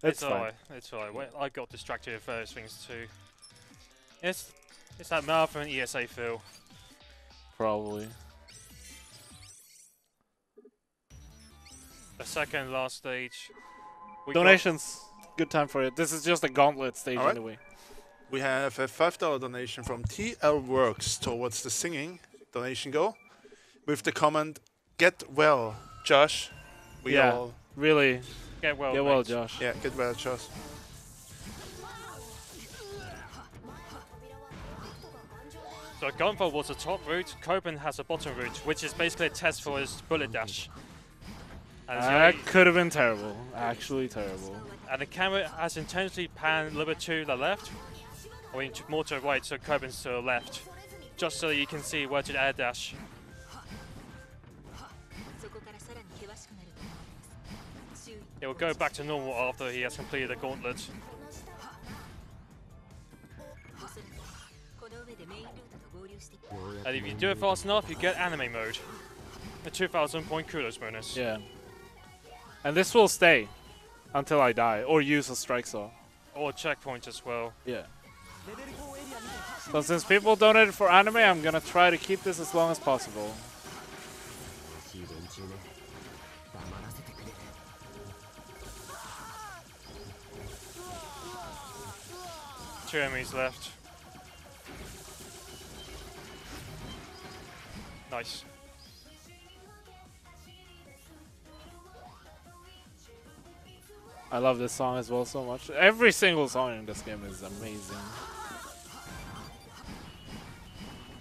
Speaker 1: It's
Speaker 2: fine.
Speaker 1: alright. It's alright. Well, I got distracted with those things too. It's that mouth and ESA feel.
Speaker 2: Probably.
Speaker 1: The second last stage. We
Speaker 2: Donations. Good time for it. This is just a gauntlet stage
Speaker 4: Alright.
Speaker 2: anyway.
Speaker 4: We have a $5 donation from TL Works towards the singing donation goal with the comment, "Get well, Josh." We
Speaker 2: Yeah.
Speaker 4: all,
Speaker 2: Really.
Speaker 1: Get well,
Speaker 2: Yeah, well,
Speaker 1: mate.
Speaker 2: Josh.
Speaker 4: yeah, get well, Josh.
Speaker 1: So Gunvolt was the top route, Copen has a bottom route, which is basically a test for his bullet dash. And, it's
Speaker 2: That
Speaker 1: really-
Speaker 2: could have been terrible. Actually terrible.
Speaker 1: and the camera has intentionally panned a little bit to the left, or more to the right, so Copen's to the left, just so you can see where to air dash. It will go back to normal after he has completed the gauntlet. And if you do it fast enough, you get anime mode. A 2000 point kudos bonus.
Speaker 2: Yeah. And this will stay until I die or use a strike saw.
Speaker 1: Or checkpoint as well.
Speaker 2: Yeah. So since people donated for anime, I'm gonna try to keep this as long as possible.
Speaker 1: Two enemies left. Nice.
Speaker 2: I love this song as well so much. Every single song in this game is amazing.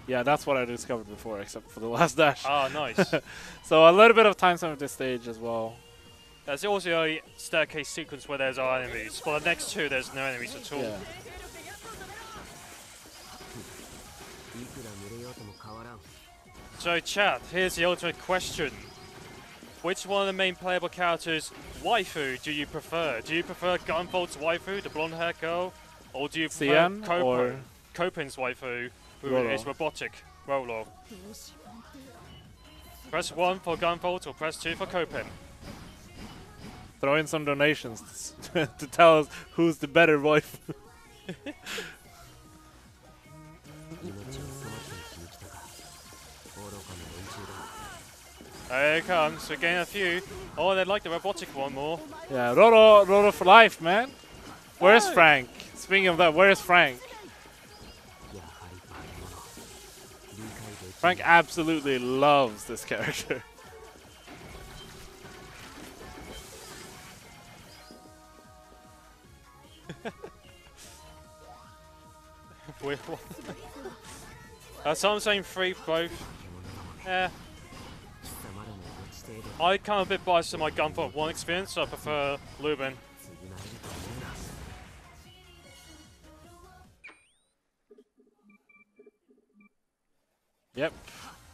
Speaker 2: Yeah, that's what I discovered before, except for the last dash.
Speaker 1: Ah, nice.
Speaker 2: So a little bit of time spent with this stage as well.
Speaker 1: There's also a staircase sequence where there's our enemies. For the next two, there's no enemies at all.
Speaker 2: Yeah.
Speaker 1: So chat, here's the ultimate question. Which one of the main playable characters' waifu do you prefer? Do you prefer Gunvolt's waifu, the blonde hair girl? Or do you prefer
Speaker 2: Cian or
Speaker 1: Copen's waifu, who
Speaker 2: Rolo?
Speaker 1: is robotic? Rolo. Press 1 for Gunvolt or press 2 for Copen.
Speaker 2: throw in some donations to tell us who's the better wife.
Speaker 1: There it comes, we're getting a few. Oh, they like the robotic one more.
Speaker 2: Yeah, Roro for life, man. Where's Frank? Speaking of that, where's Frank? Frank absolutely loves this character.
Speaker 1: So I'm saying 3 both. Yeah. I kind of a bit biased to my Gunvolt 1 experience, so I prefer Lubin.
Speaker 2: Yep,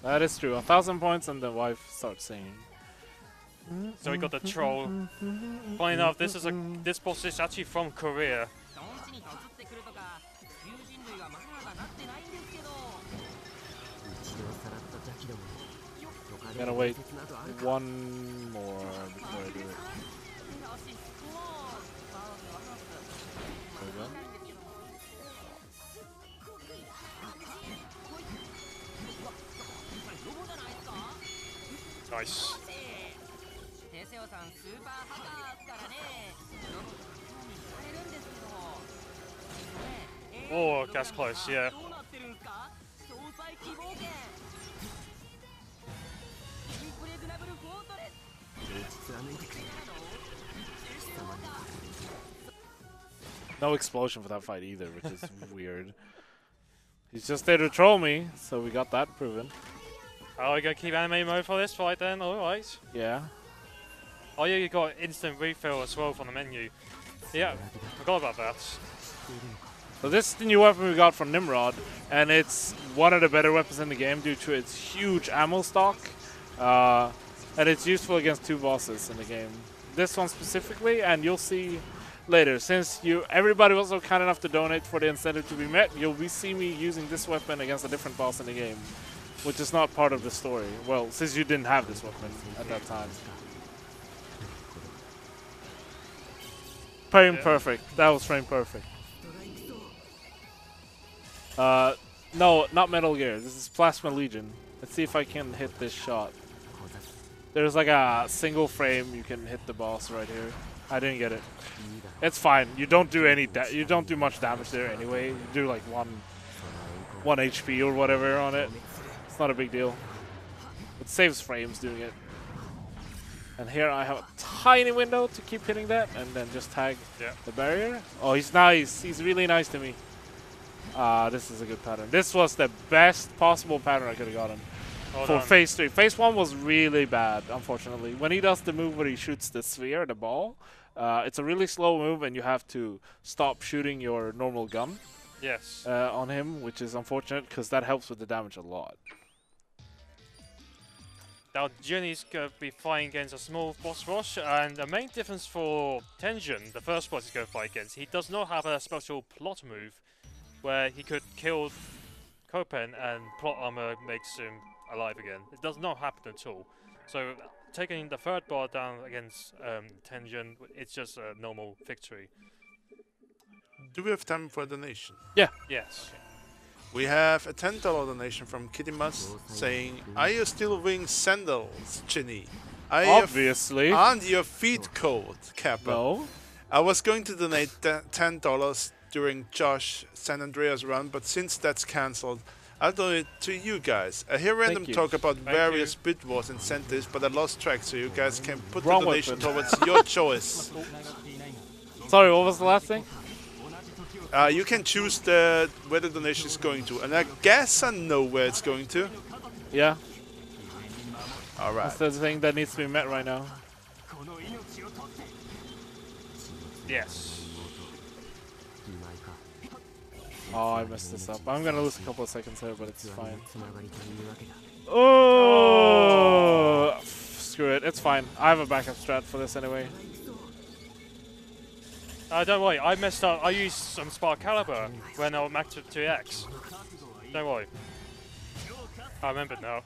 Speaker 2: that is true. 1,000 points and the wife starts singing.
Speaker 1: So we got the troll. Funny enough, this boss is actually from Korea.
Speaker 2: Gotta wait one more before I do it. There we go.
Speaker 1: Nice. Oh, that's close, yeah.
Speaker 2: No explosion for that fight either, which is weird. He's just there to troll me, so we got that proven.
Speaker 1: Oh, we're gonna keep anime mode for this fight then, alright.
Speaker 2: Yeah.
Speaker 1: Oh yeah, you got instant refill as well from the menu. Yeah, forgot about that.
Speaker 2: So this is the new weapon we got from Nimrod, and it's one of the better weapons in the game due to its huge ammo stock. And it's useful against 2 bosses in the game. This one specifically, and you'll see later. Since everybody was so kind enough to donate for the incentive to be met, you'll see me using this weapon against a different boss in the game, which is not part of the story. Well, since you didn't have this weapon at that time. Frame perfect. That was frame perfect. No, not Metal Gear. This is Plasma Legion. Let's see if I can hit this shot. There's like a single frame you can hit the boss right here. I didn't get it. It's fine. You don't do you don't do much damage there anyway. You do like one HP or whatever on it. It's not a big deal. It saves frames doing it. And here I have a tiny window to keep hitting that, and then just tag the barrier. Oh, he's nice. He's really nice to me. This is a good pattern. This was the best possible pattern I could have gotten for phase 3. Phase 1 was really bad, unfortunately. When he does the move where he shoots the sphere, the ball, it's a really slow move, and you have to stop shooting your normal gun on him, which is unfortunate because that helps with the damage a lot.
Speaker 1: Now Jinny's going to be fighting against a small boss rush, and the main difference for Tenjin, the first boss he's going to fight against, he does not have a special plot move where he could kill Copen and plot armor makes him alive again. It does not happen at all. So taking the third bar down against Tenjin, it's just a normal victory.
Speaker 4: Do we have time for a donation?
Speaker 2: Yeah.
Speaker 1: Yes.
Speaker 4: We have a $10 donation from Kitty Mus saying, "Are you still wearing sandals, Jinny?
Speaker 2: Obviously.
Speaker 4: And your feet cold, Kappa?"
Speaker 2: No.
Speaker 4: I was going to donate $10 during Josh San Andreas run, but since that's cancelled, I'll donate to you guys. I hear random talk about various Bit Wars incentives, but I lost track, so you guys can put the donation towards your choice.
Speaker 2: Sorry, what was the last thing?
Speaker 4: You can choose where the donation is going to, and I guess I know where it's going to.
Speaker 2: Yeah.
Speaker 4: All right.
Speaker 2: That's the thing that needs to be met right now.
Speaker 1: Yes.
Speaker 2: Oh, I messed this up. I'm gonna lose a couple of seconds here, but it's fine. Oh! Screw it. It's fine. I have a backup strat for this anyway.
Speaker 1: Don't worry, I messed up. I used some Spark Caliber when I was maxed at 2x. Don't worry. I remember now.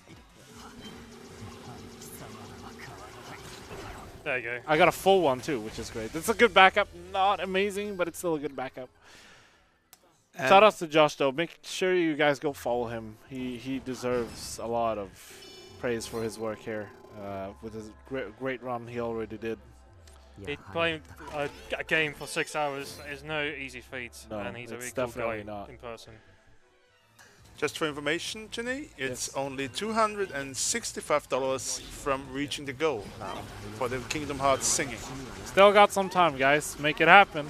Speaker 1: There you go.
Speaker 2: I got a full one too, which is great. It's a good backup. Not amazing, but it's still a good backup. And shout out to Josh though. Make sure you guys go follow him. He deserves a lot of praise for his work here with his great run he already did.
Speaker 1: Playing a game for 6 hours is no easy feat,
Speaker 2: No,
Speaker 1: and he's a really cool guy in person.
Speaker 4: Just for information, Jinny, it's
Speaker 2: Yes.
Speaker 4: only $265 from reaching the goal now for the Kingdom Hearts singing.
Speaker 2: Still got some time, guys. Make it happen.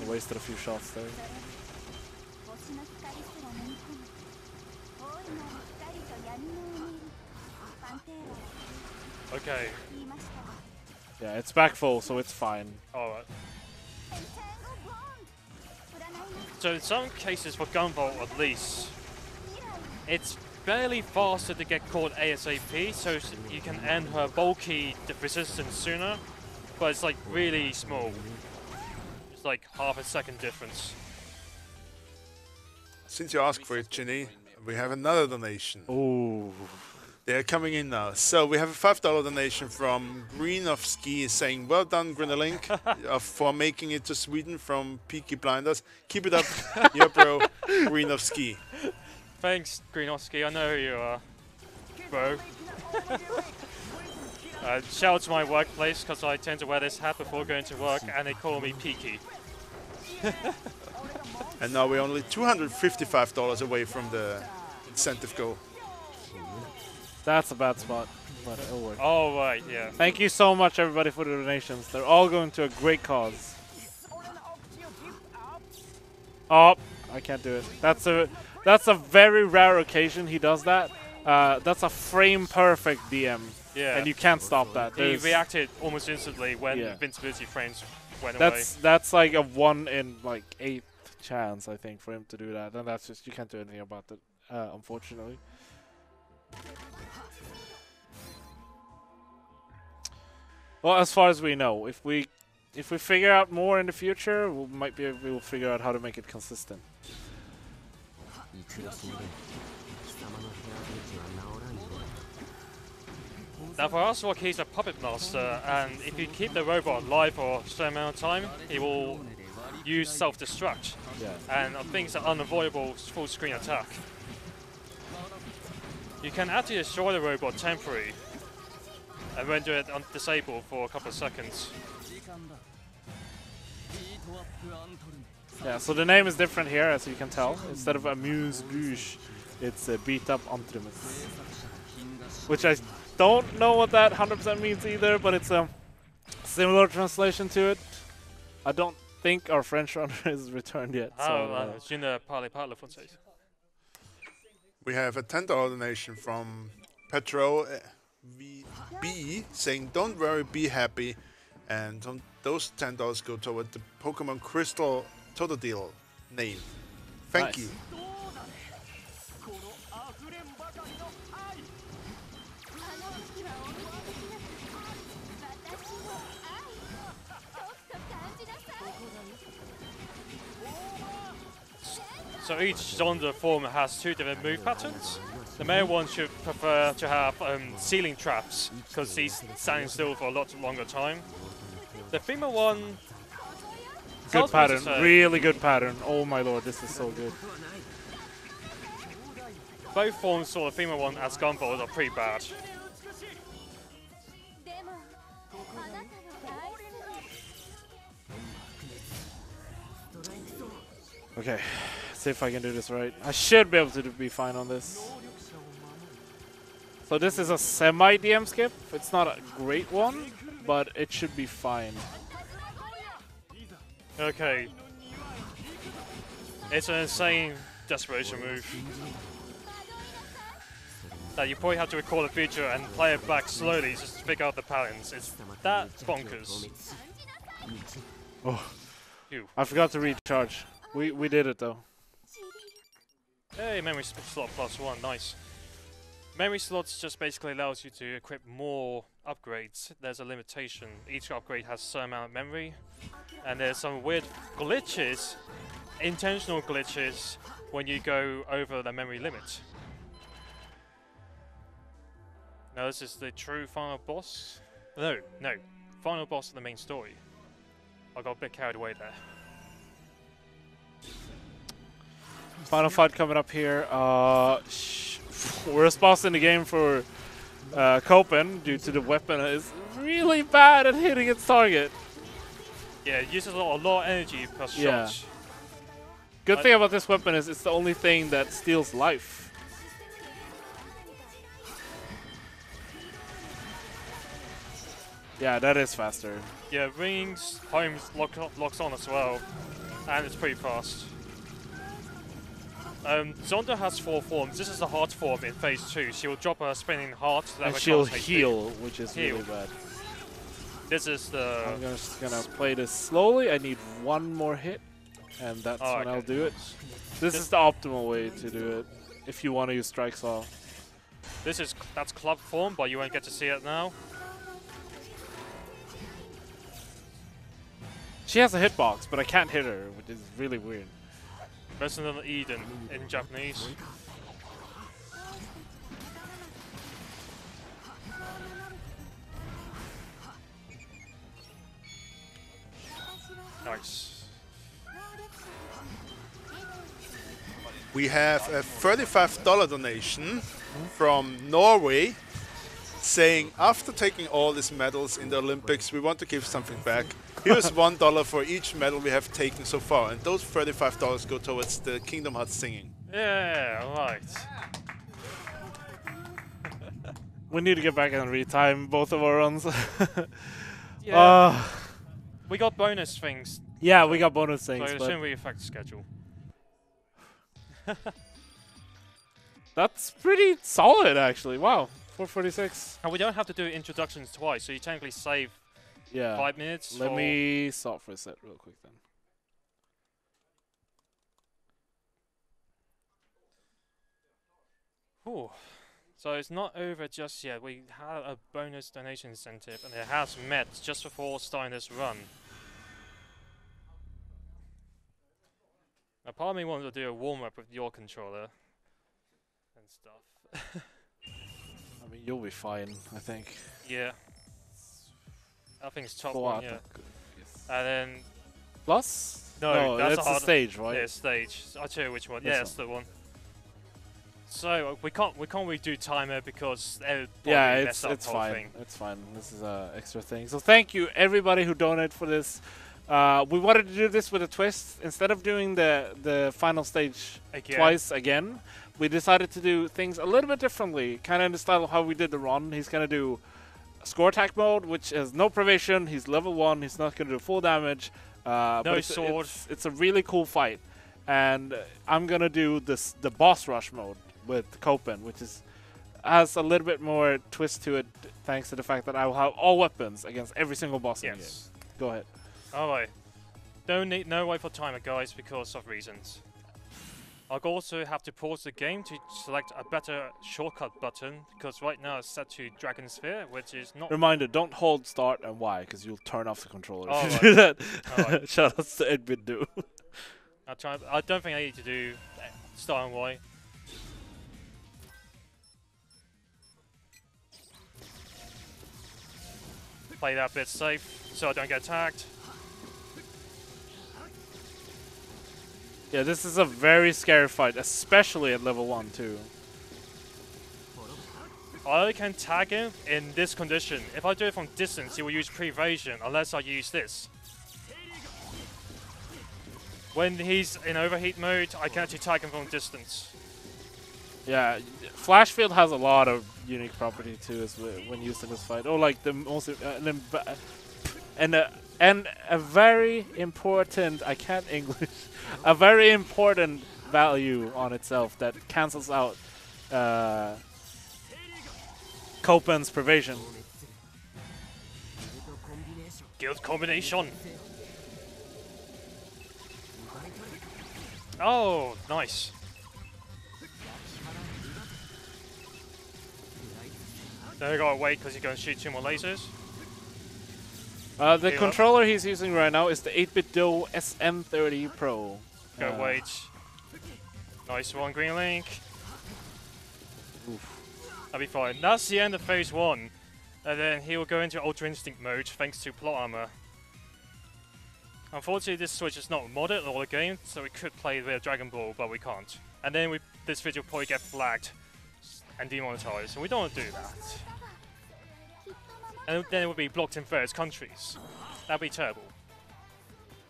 Speaker 2: I wasted a few shots there.
Speaker 1: Okay.
Speaker 2: Yeah, it's back full, so it's fine.
Speaker 1: Alright. So in some cases for Gunvolt at least, it's barely faster to get caught ASAP, so you can end her bulky resistance sooner, but it's like really small. It's like half a second difference.
Speaker 4: Since you asked for it, Jinny, we have another donation.
Speaker 2: Ooh.
Speaker 4: They're coming in now. So we have a $5 donation from Greenalink saying, well done, Greenalink, for making it to Sweden from Peaky Blinders. Keep it up, yeah, bro, Greenalink.
Speaker 1: Thanks, Greenalink. I know who you are, bro. Shout out to my workplace because I tend to wear this hat before going to work, and they call me Peaky.
Speaker 4: And now we're only $255 away from the incentive goal.
Speaker 2: That's a bad spot, but it'll work.
Speaker 1: Oh, right, yeah.
Speaker 2: Thank you so much, everybody, for the donations. They're all going to a great cause. Oh, I can't do it. That's a very rare occasion he does that. That's a frame perfect DM.
Speaker 1: Yeah.
Speaker 2: And you can't stop that.
Speaker 1: He
Speaker 2: There's-
Speaker 1: reacted almost instantly when
Speaker 2: Yeah.
Speaker 1: invincibility frames went away.
Speaker 2: That's like a 1 in like 8 chance, I think, for him to do that. And that's just, you can't do anything about it, unfortunately. Well, as far as we know, if we figure out more in the future, we'll figure out how to make it consistent.
Speaker 1: Now for Aswak, he's a puppet master, and if you keep the robot alive for a certain amount of time, he will use self-destruct.
Speaker 2: Yeah.
Speaker 1: And I think it's an unavoidable full-screen attack. You can actually destroy the robot temporarily and render it disabled for a couple of seconds.
Speaker 2: Yeah, so the name is different here, as you can tell. Instead of Amuse Bouche, it's Beat Up Optimus. Which I don't know what that 100% means either, but it's a similar translation to it. I don't think our French runner is returned yet.
Speaker 1: Je ne parle pas le français.
Speaker 4: We have a $10 donation from Petro VB saying, don't worry, be happy. And those $10 go toward the Pokemon Crystal Total Deal name. Thank
Speaker 2: Nice.
Speaker 4: you.
Speaker 1: So each genre form has 2 different move patterns. The male one should prefer to have ceiling traps because he's standing still for a lot longer time. The female one,
Speaker 2: Good pattern, really good pattern. Oh my lord, this is so good.
Speaker 1: both forms for the female one as Gunvolt are pretty bad.
Speaker 2: Okay, see if I can do this right. I should be able to be fine on this. So this is a semi-DM skip. It's not a great one, but it should be fine.
Speaker 1: Okay. It's an insane desperation move. That you probably have to record a feature and play it back slowly just to figure out the patterns. It's that bonkers.
Speaker 2: Oh,
Speaker 1: Phew.
Speaker 2: I forgot to recharge. We did it though.
Speaker 1: Hey, memory slot +1, nice. Memory slots just basically allows you to equip more upgrades. There's a limitation. Each upgrade has a certain amount of memory. And there's some weird glitches, intentional glitches, when you go over the memory limit. Now this is the true final boss. No, final boss of the main story. I got a bit carried away there.
Speaker 2: Final fight coming up here. Worst boss in the game for Copen, due to the weapon, is really bad at hitting its target.
Speaker 1: Yeah, it uses a lot of energy per
Speaker 2: Yeah.
Speaker 1: shot.
Speaker 2: Good thing about this weapon is it's the only thing that steals life. Yeah, that is faster.
Speaker 1: Yeah, rings, homes locks on as well, and it's pretty fast. Zonda has 4 forms. This is the heart form in phase 2. She will drop a spinning heart.
Speaker 2: And she'll heal, which is
Speaker 1: Heal.
Speaker 2: really bad.
Speaker 1: This is the...
Speaker 2: I'm just gonna play this slowly. I need one more hit, and that's when I'll do it. This is the optimal way to do it, if you want to use Strike Saw.
Speaker 1: That's club form, but you won't get to see it now.
Speaker 2: She has a hitbox, but I can't hit her, which is really weird.
Speaker 1: Resident Eden in Japanese. Nice.
Speaker 4: We have a $35 donation from Norway saying, after taking all these medals in the Olympics, we want to give something back. Here's $1 for each medal we have taken so far, and those $35 go towards the Kingdom Hearts singing.
Speaker 1: Yeah, right.
Speaker 2: We need to get back and retime both of our runs.
Speaker 1: Yeah. We got bonus things,
Speaker 2: Yeah, we got bonus
Speaker 1: so
Speaker 2: things,
Speaker 1: it
Speaker 2: but
Speaker 1: shouldn't really affect the schedule.
Speaker 2: that's pretty solid, actually. Wow, 446.
Speaker 1: And we don't have to do introductions twice, so you technically save
Speaker 2: Yeah.
Speaker 1: 5 minutes.
Speaker 2: Let
Speaker 1: for
Speaker 2: me stop for a set real quick then.
Speaker 1: Whew. So it's not over just yet. We had a bonus donation incentive, and it has met just before starting this run. Now, part of me wanted to do a warm-up with your controller and stuff.
Speaker 2: I mean, you'll be fine, I think.
Speaker 1: Yeah. I think it's top
Speaker 2: Full
Speaker 1: one, yeah.
Speaker 2: attack. Yes.
Speaker 1: And then...
Speaker 2: Plus?
Speaker 1: No, that's
Speaker 2: the stage, right?
Speaker 1: Yeah, stage. I'll tell you which one.
Speaker 2: This
Speaker 1: Yeah, it's the one. So we can't really do timer because it'll probably
Speaker 2: Yeah,
Speaker 1: mess up
Speaker 2: it's
Speaker 1: the whole
Speaker 2: fine.
Speaker 1: thing.
Speaker 2: It's fine. This is an extra thing. So thank you everybody who donated for this. We wanted to do this with a twist. Instead of doing the final stage twice again, we decided to do things a little bit differently, kind of in the style of how we did the run. He's gonna do score attack mode, which has no prevasion. He's level 1. He's not gonna do full damage. But
Speaker 1: sword.
Speaker 2: It's a really cool fight, and I'm gonna do the boss rush mode with Copen, which has a little bit more twist to it, thanks to the fact that I will have all weapons against every single boss in the game. Go ahead.
Speaker 1: Alright. No wait for timer, guys, because of reasons. I'll also have to pause the game to select a better shortcut button, because right now it's set to Dragon Sphere, which is not...
Speaker 2: Reminder, don't hold start and Y, because you'll turn off the controller
Speaker 1: Oh,
Speaker 2: if you
Speaker 1: right.
Speaker 2: do that.
Speaker 1: Alright.
Speaker 2: Shout outs to Edwin Do.
Speaker 1: I'll try. I don't think I need to do start and Y. Play that bit safe, so I don't get attacked.
Speaker 2: Yeah, this is a very scary fight, especially at level 1 too.
Speaker 1: I can tag him in this condition. If I do it from distance, he will use prevasion unless I use this. When he's in overheat mode, I can actually tag him from distance.
Speaker 2: Yeah, Flash Field has a lot of unique property too when used in this fight. Oh, like the most and a very important, I can't English, a very important value on itself that cancels out Copen's prevasion.
Speaker 1: Guild combination. Oh, nice. Then I gotta wait because he's gonna shoot 2 more lasers.
Speaker 2: The controller he's using right now is the 8-bit Do SM30 Pro.
Speaker 1: Go wait. Nice one, Greenalink. That'll be fine. That's the end of phase 1. And then he will go into Ultra Instinct mode thanks to plot armor. Unfortunately, this Switch is not modded all the game, so we could play with Dragon Ball, but we can't. And then this video will probably get flagged. and demonetized, and we don't want to do that. And then it would be blocked in various countries. That'd be terrible.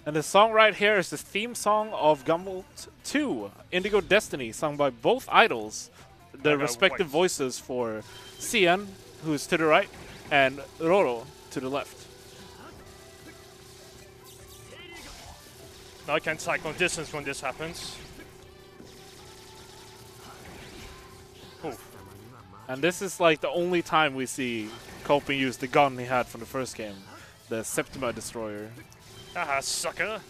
Speaker 2: And the song right here is the theme song of Gunvolt 2, Indigo Destiny, sung by both idols. The respective voices for Cian, who is to the right, and Roro to the left.
Speaker 1: Now I can attack from distance when this happens. Oof.
Speaker 2: And this is like the only time we see Copen use the gun he had from the first game, the Septima Destroyer.
Speaker 1: Haha, sucker!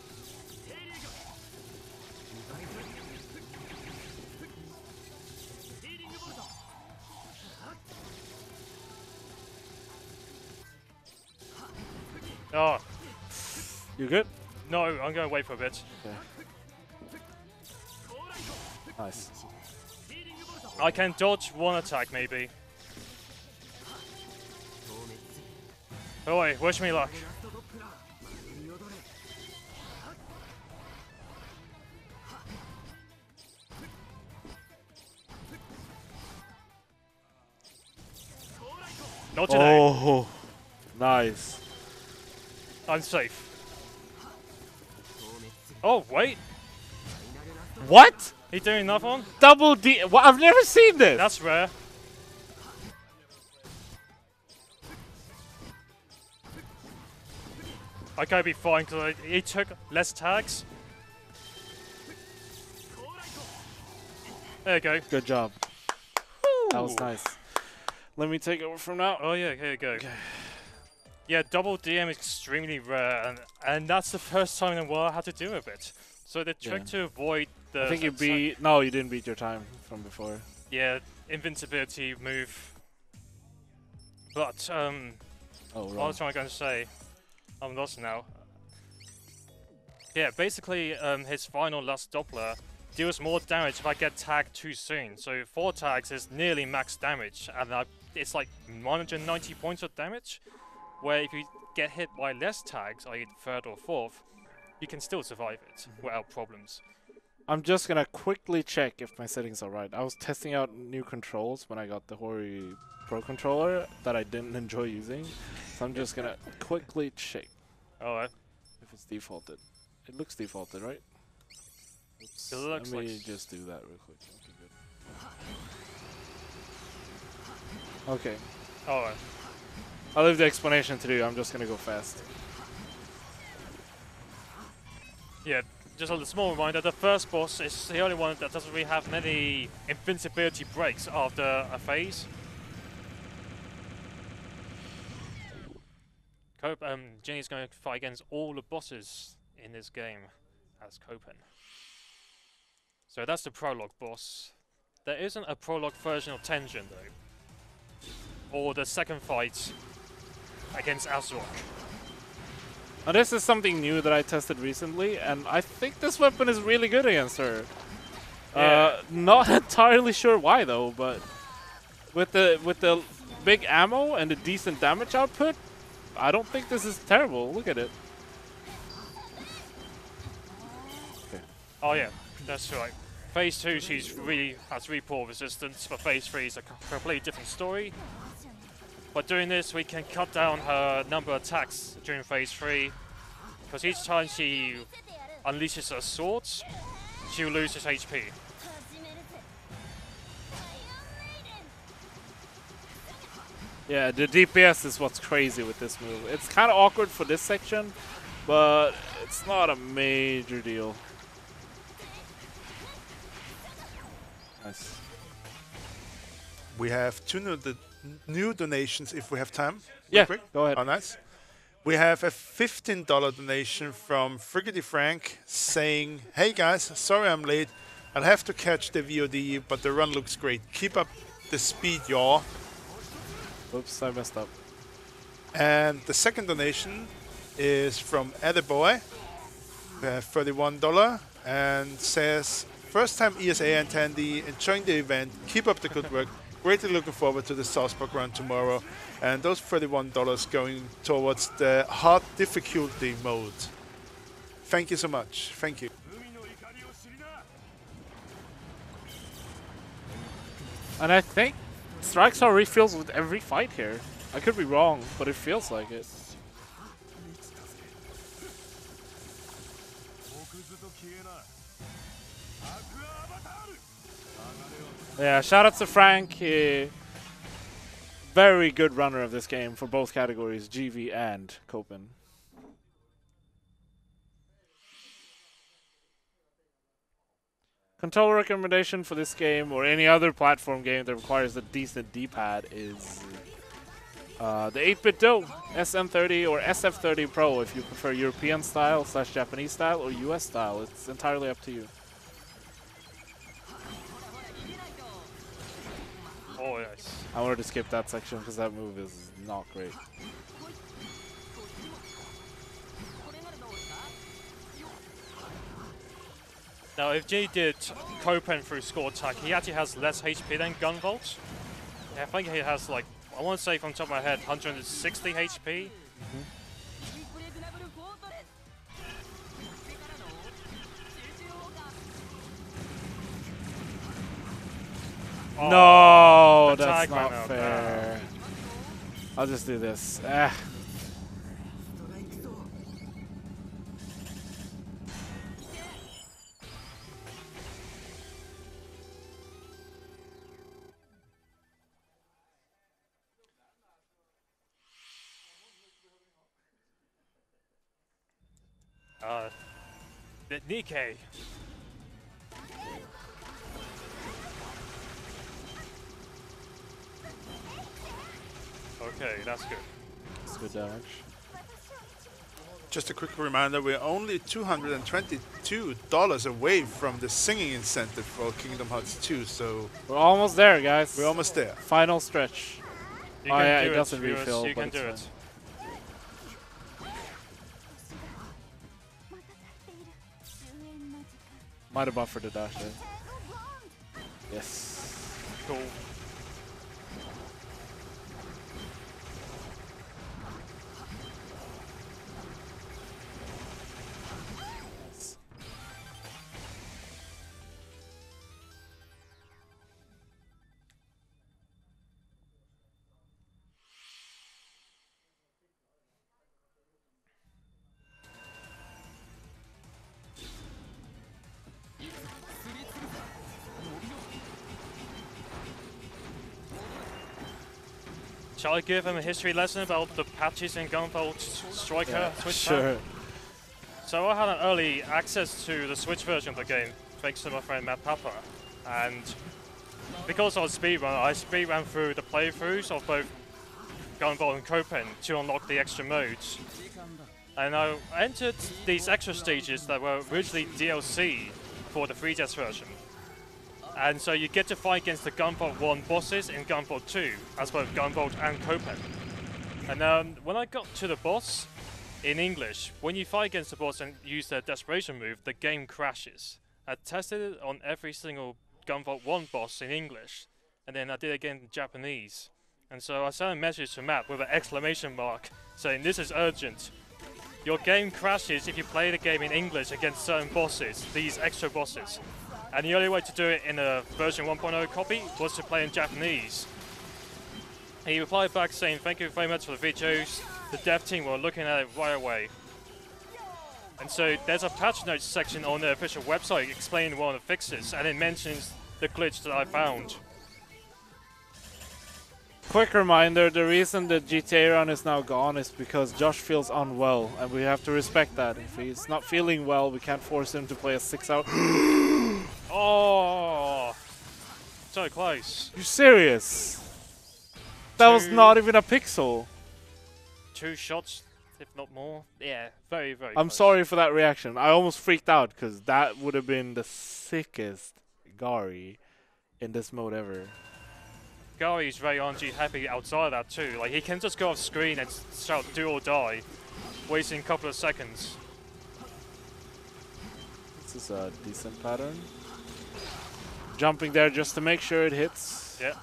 Speaker 1: Oh,
Speaker 2: You good?
Speaker 1: no, I'm gonna wait for a bit.
Speaker 2: Okay. Nice.
Speaker 1: I can dodge one attack, maybe. Oh wait, wish me luck. Not today.
Speaker 2: Oh, nice.
Speaker 1: I'm safe. Oh, wait.
Speaker 2: What?
Speaker 1: He's doing another one?
Speaker 2: Double D. What? I've never seen this.
Speaker 1: That's rare. I gotta be fine because he took less tags. There you go.
Speaker 2: Good job. That was
Speaker 1: Ooh.
Speaker 2: nice. Let me take over from now.
Speaker 1: Oh yeah, here you go.
Speaker 2: Okay.
Speaker 1: Yeah, double DM is extremely rare, and that's the first time in a while I had to do a bit. So the trick to avoid the...
Speaker 2: I think you beat... No, you didn't beat your time from before.
Speaker 1: Yeah, invincibility move. But,
Speaker 2: Oh,
Speaker 1: what
Speaker 2: wrong.
Speaker 1: was I going to say? I'm lost now. Yeah, basically, his final last Doppler deals more damage if I get tagged too soon. So 4 tags is nearly max damage, and it's like 190 points of damage. Where if you get hit by less tags, i.e. 3rd or 4th, you can still survive it without problems.
Speaker 2: I'm just gonna quickly check if my settings are right. I was testing out new controls when I got the Hori Pro controller that I didn't enjoy using. So I'm just gonna quickly check
Speaker 1: Alright.
Speaker 2: if it's defaulted. It looks defaulted, right? Oops.
Speaker 1: It looks
Speaker 2: Let me
Speaker 1: like
Speaker 2: just do that real quick. Okay, good. Okay.
Speaker 1: Alright.
Speaker 2: I'll leave the explanation to you. I'm just gonna go fast.
Speaker 1: Yeah, just a small reminder, the first boss is the only one that doesn't really have many invincibility breaks after a phase. Jinny's going to fight against all the bosses in this game as Copen. So that's the prologue boss. There isn't a prologue version of Tenjin though. Or the second fight against Azure.
Speaker 2: Now this is something new that I tested recently, and I think this weapon is really good against her.
Speaker 1: Yeah.
Speaker 2: Not entirely sure why though, but with the big ammo and the decent damage output, I don't think this is terrible. Look at it. Okay.
Speaker 1: Oh yeah, that's right. Phase 2 has really poor resistance, but Phase 3 is a completely different story. By doing this, we can cut down her number of attacks during Phase 3, because each time she unleashes her swords, she will lose his HP.
Speaker 2: Yeah, the DPS is what's crazy with this move. It's kind of awkward for this section, but it's not a major deal. Nice.
Speaker 4: We have two new donations if we have time.
Speaker 2: Yeah,
Speaker 4: Real quick.
Speaker 2: go ahead.
Speaker 4: Oh, nice. We have a $15 donation from Friggity Frank saying, "Hey guys, sorry I'm late. I'll have to catch the VOD, but the run looks great. Keep up the speed, y'all."
Speaker 2: Oops, I messed up.
Speaker 4: And the second donation is from Ediboy, $31, and says, "First time ESA attendee, enjoying the event. Keep up the good work. Greatly looking forward to the Salzburg run tomorrow." And those $31 going towards the hard difficulty mode. Thank you so much. Thank you.
Speaker 2: And I think Strikes are refills with every fight here. I could be wrong, but it feels like it. Yeah, shout out to Frank. Very good runner of this game for both categories, GV and Copen. Controller recommendation for this game or any other platform game that requires a decent D-pad is the 8-bit Do SM30 or SF30 Pro if you prefer European style / Japanese style or US style. It's entirely up to you.
Speaker 1: Oh, yes.
Speaker 2: I wanted to skip that section because that move is not great.
Speaker 1: Now, if Jinny did Copen through score attack, he actually has less HP than Gunvolt. I think he has, like, I want to say from the top of my head, 160 HP.
Speaker 2: Oh, no, that's
Speaker 1: attack
Speaker 2: not
Speaker 1: right
Speaker 2: fair. I'll just do this.
Speaker 1: The Nikkei. Okay, that's good.
Speaker 2: That's good damage.
Speaker 4: Just a quick reminder, we're only $222 away from the singing incentive for Kingdom Hearts 2, so...
Speaker 2: We're almost there, guys.
Speaker 4: We're almost there.
Speaker 2: Final stretch.
Speaker 1: You
Speaker 2: oh
Speaker 1: can
Speaker 2: yeah,
Speaker 1: do
Speaker 2: it doesn't
Speaker 1: viewers,
Speaker 2: refill,
Speaker 1: you
Speaker 2: but
Speaker 1: can do
Speaker 2: it's
Speaker 1: it.
Speaker 2: Might have buffered the dash there. Yes.
Speaker 1: Cool. Shall I give him a history lesson about the patches in Gunvolt Striker Switch?
Speaker 2: Sure.
Speaker 1: So I had an early access to the Switch version of the game, thanks to my friend Matt Papa. And because I was speedrun, I speedran through the playthroughs of both Gunvolt and Copen to unlock the extra modes. And I entered these extra stages that were originally DLC for the 3DS version. And so you get to fight against the Gunvolt 1 bosses in Gunvolt 2, as both Gunvolt and Copen. And when I got to the boss, in English, when you fight against the boss and use the desperation move, the game crashes. I tested it on every single Gunvolt 1 boss in English, and then I did it again in Japanese. And so I sent a message to Matt with an exclamation mark, saying, "This is urgent. Your game crashes if you play the game in English against certain bosses, these extra bosses." And the only way to do it in a version 1.0 copy was to play in Japanese. He replied back saying, "Thank you very much for the videos. The dev team were looking at it right away." And so there's a patch notes section on the official website explaining one of the fixes, and it mentions the glitch that I found.
Speaker 2: Quick reminder, the reason the GTA run is now gone is because Josh feels unwell, and we have to respect that. If he's not feeling well, we can't force him to play a 6-hour...
Speaker 1: Oh, so close.
Speaker 2: You serious? That was not even a pixel.
Speaker 1: 2 shots, if not more. Yeah, very, very
Speaker 2: I'm
Speaker 1: close.
Speaker 2: sorry for that reaction. I almost freaked out because that would have been the sickest Gary in this mode ever.
Speaker 1: Gary's very RNG happy outside of that too. Like, he can just go off screen and shout "do or die," wasting a couple of seconds.
Speaker 2: This is a decent pattern. Jumping there just to make sure it hits.
Speaker 1: Yeah.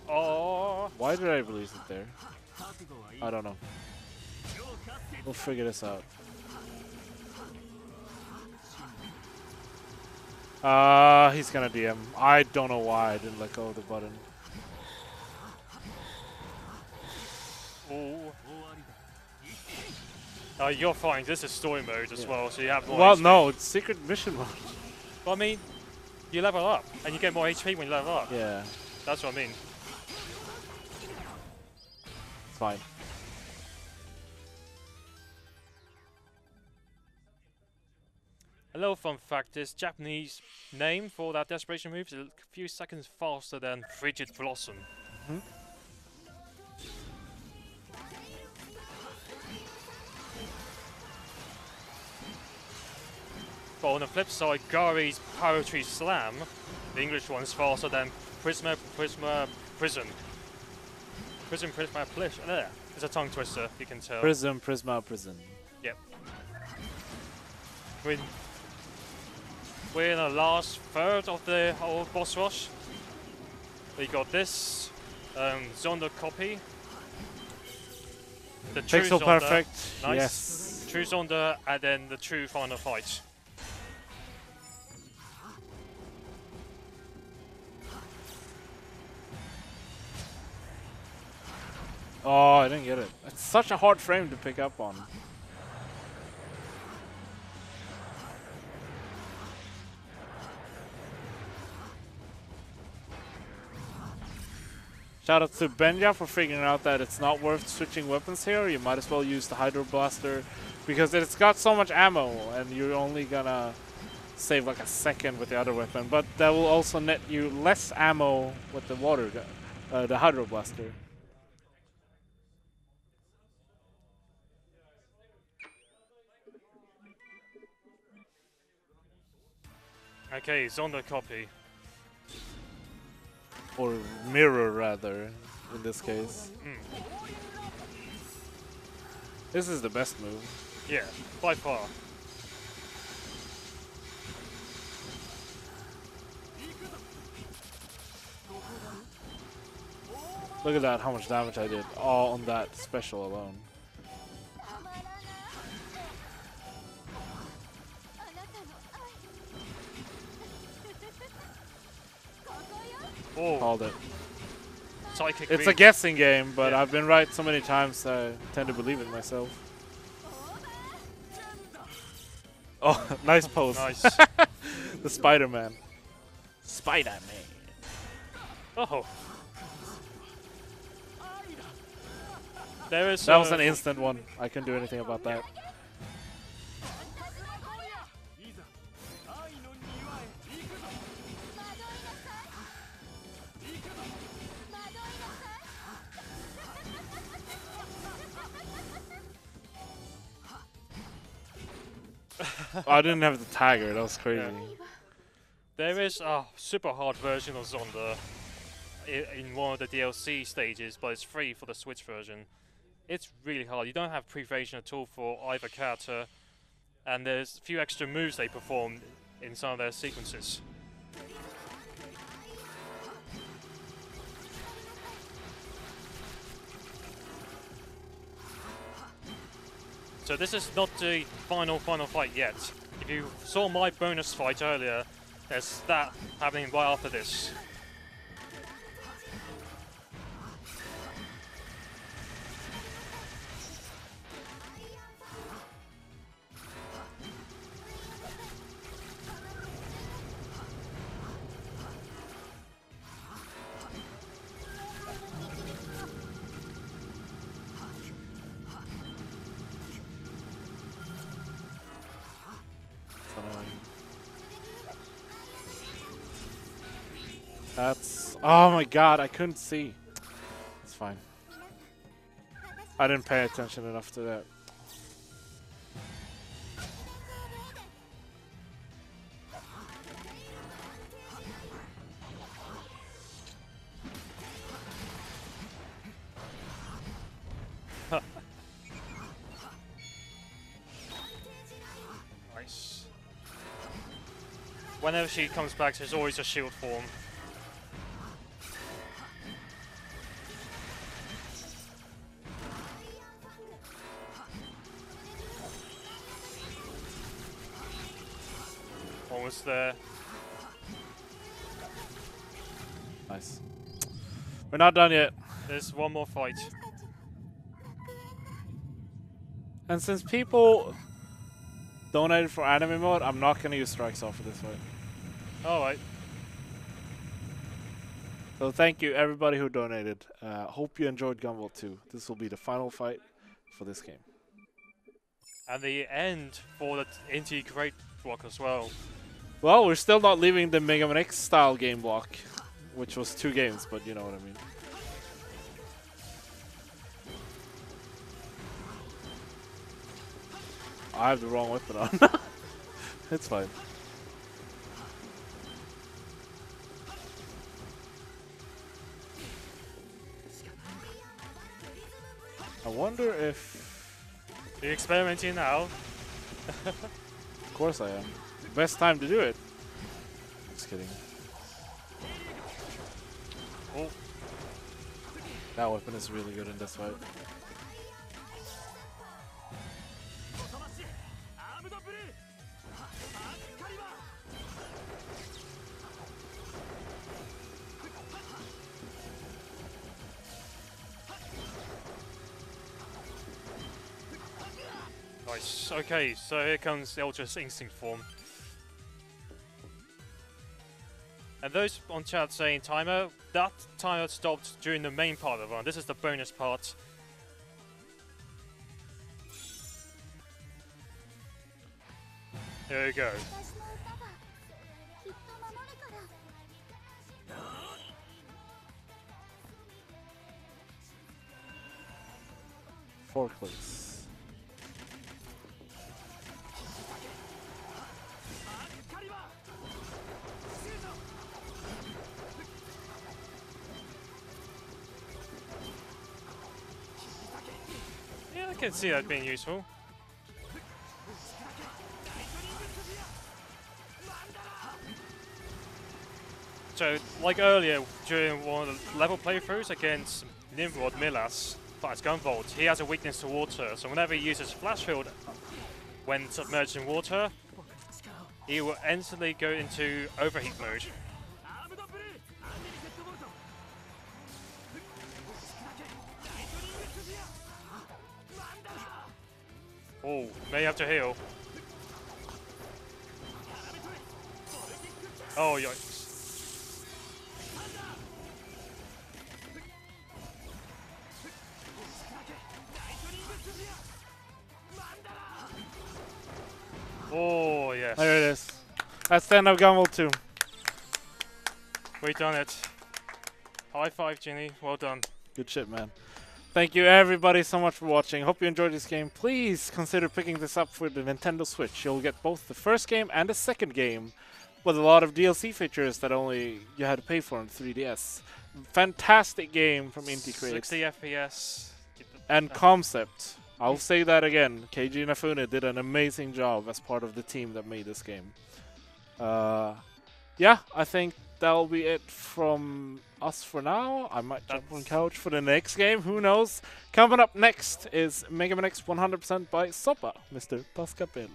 Speaker 1: Oh.
Speaker 2: Why did I release it there? I don't know. We'll figure this out. He's gonna DM. I don't know why I didn't let go of the button.
Speaker 1: Ooh. You're fine. This is story mode as well, so you have more
Speaker 2: Well,
Speaker 1: HP.
Speaker 2: no, it's secret mission mode.
Speaker 1: Well, I mean, you level up, and you get more HP when you level up.
Speaker 2: Yeah,
Speaker 1: That's what I mean.
Speaker 2: it's fine.
Speaker 1: A little fun fact is Japanese name for that desperation move is a few seconds faster than Frigid Blossom. But on the flip side, Gari's Poetry Slam, the English one, is faster than Prism. Prism, there. It's a tongue twister, you can tell.
Speaker 2: Prism.
Speaker 1: Yep. We're in the last third of the whole boss rush. We got this Zonda copy. The true
Speaker 2: Pixel
Speaker 1: Zonda.
Speaker 2: perfect.
Speaker 1: Nice.
Speaker 2: Yes.
Speaker 1: True Zonda, and then the true final fight.
Speaker 2: Oh, I didn't get it. It's such a hard frame to pick up on. Shout out to Benja for figuring out that it's not worth switching weapons here. You might as well use the Hydro Blaster because it's got so much ammo and you're only gonna save like a second with the other weapon. But that will also net you less ammo with the the Hydro Blaster.
Speaker 1: Okay, Zonda copy.
Speaker 2: Or mirror, rather, in this case. This is the best move.
Speaker 1: Yeah, by far.
Speaker 2: Look at that, how much damage I did, all on that special alone.
Speaker 1: Oh,
Speaker 2: Called it.
Speaker 1: psychic
Speaker 2: It's a
Speaker 1: read.
Speaker 2: guessing game, but
Speaker 1: Yeah.
Speaker 2: I've been right so many times I tend to believe it myself. Oh, nice pose.
Speaker 1: Nice.
Speaker 2: The Spider-Man. Spider-Man.
Speaker 1: Oh. There is.
Speaker 2: That was an instant one. I couldn't do anything about that. Oh, I didn't have the tagger. That was crazy.
Speaker 1: Yeah. There is a super hard version of Zonda in one of the DLC stages, but it's free for the Switch version. It's really hard. You don't have prevasion at all for either character, and there's a few extra moves they perform in some of their sequences. So this is not the final fight yet. If you saw my bonus fight earlier, there's that happening right after this.
Speaker 2: That's... Oh my god, I couldn't see. It's fine. I didn't pay attention enough to that.
Speaker 1: Nice. Whenever she comes back, there's always a shield form. Almost there.
Speaker 2: Nice. We're not done yet.
Speaker 1: There's one more fight.
Speaker 2: And since people donated for anime mode, I'm not gonna use strikes off for this fight.
Speaker 1: Alright.
Speaker 2: So thank you everybody who donated. Hope you enjoyed Gunvolt 2. This will be the final fight for this game.
Speaker 1: And the end for the integrate block as well.
Speaker 2: Well, we're still not leaving the Mega Man X style game block, which was 2 games, but you know what I mean. I have the wrong weapon on. It's fine. I wonder if...
Speaker 1: Are you experimenting now?
Speaker 2: Of course I am. Best time to do it. Just kidding.
Speaker 1: Oh.
Speaker 2: That weapon is really good in this fight.
Speaker 1: Nice. Okay, so here comes the Ultra Instinct form. And those on chat saying timer, that timer stopped during the main part of the run. This is the bonus part. Here we go.
Speaker 2: Four clicks.
Speaker 1: Yeah, I can see that being useful. So, like earlier, during one of the level playthroughs against Nimrod Milas, as Gunvolt, he has a weakness to water, so whenever he uses Flash Field when submerged in water, he will instantly go into overheat mode. Oh, may have to heal. Oh, yikes. Oh, yes.
Speaker 2: There it is. That's the end of Gunvolt 2.
Speaker 1: We done it. High five, Jinny. Well done.
Speaker 2: Good shit, man. Thank you everybody so much for watching. Hope you enjoyed this game. Please consider picking this up for the Nintendo Switch. You'll get both the first game and the second game with a lot of DLC features that only you had to pay for on 3DS. Fantastic game from Inti Creates.
Speaker 1: 60 FPS.
Speaker 2: And concept. I'll say that again. Keiji Inafune did an amazing job as part of the team that made this game. Yeah, I think that'll be it from us for now. I might jump on couch for the next game. Who knows? Coming up next is Mega Man X 100% by Soppa, Mr. Pascapelli.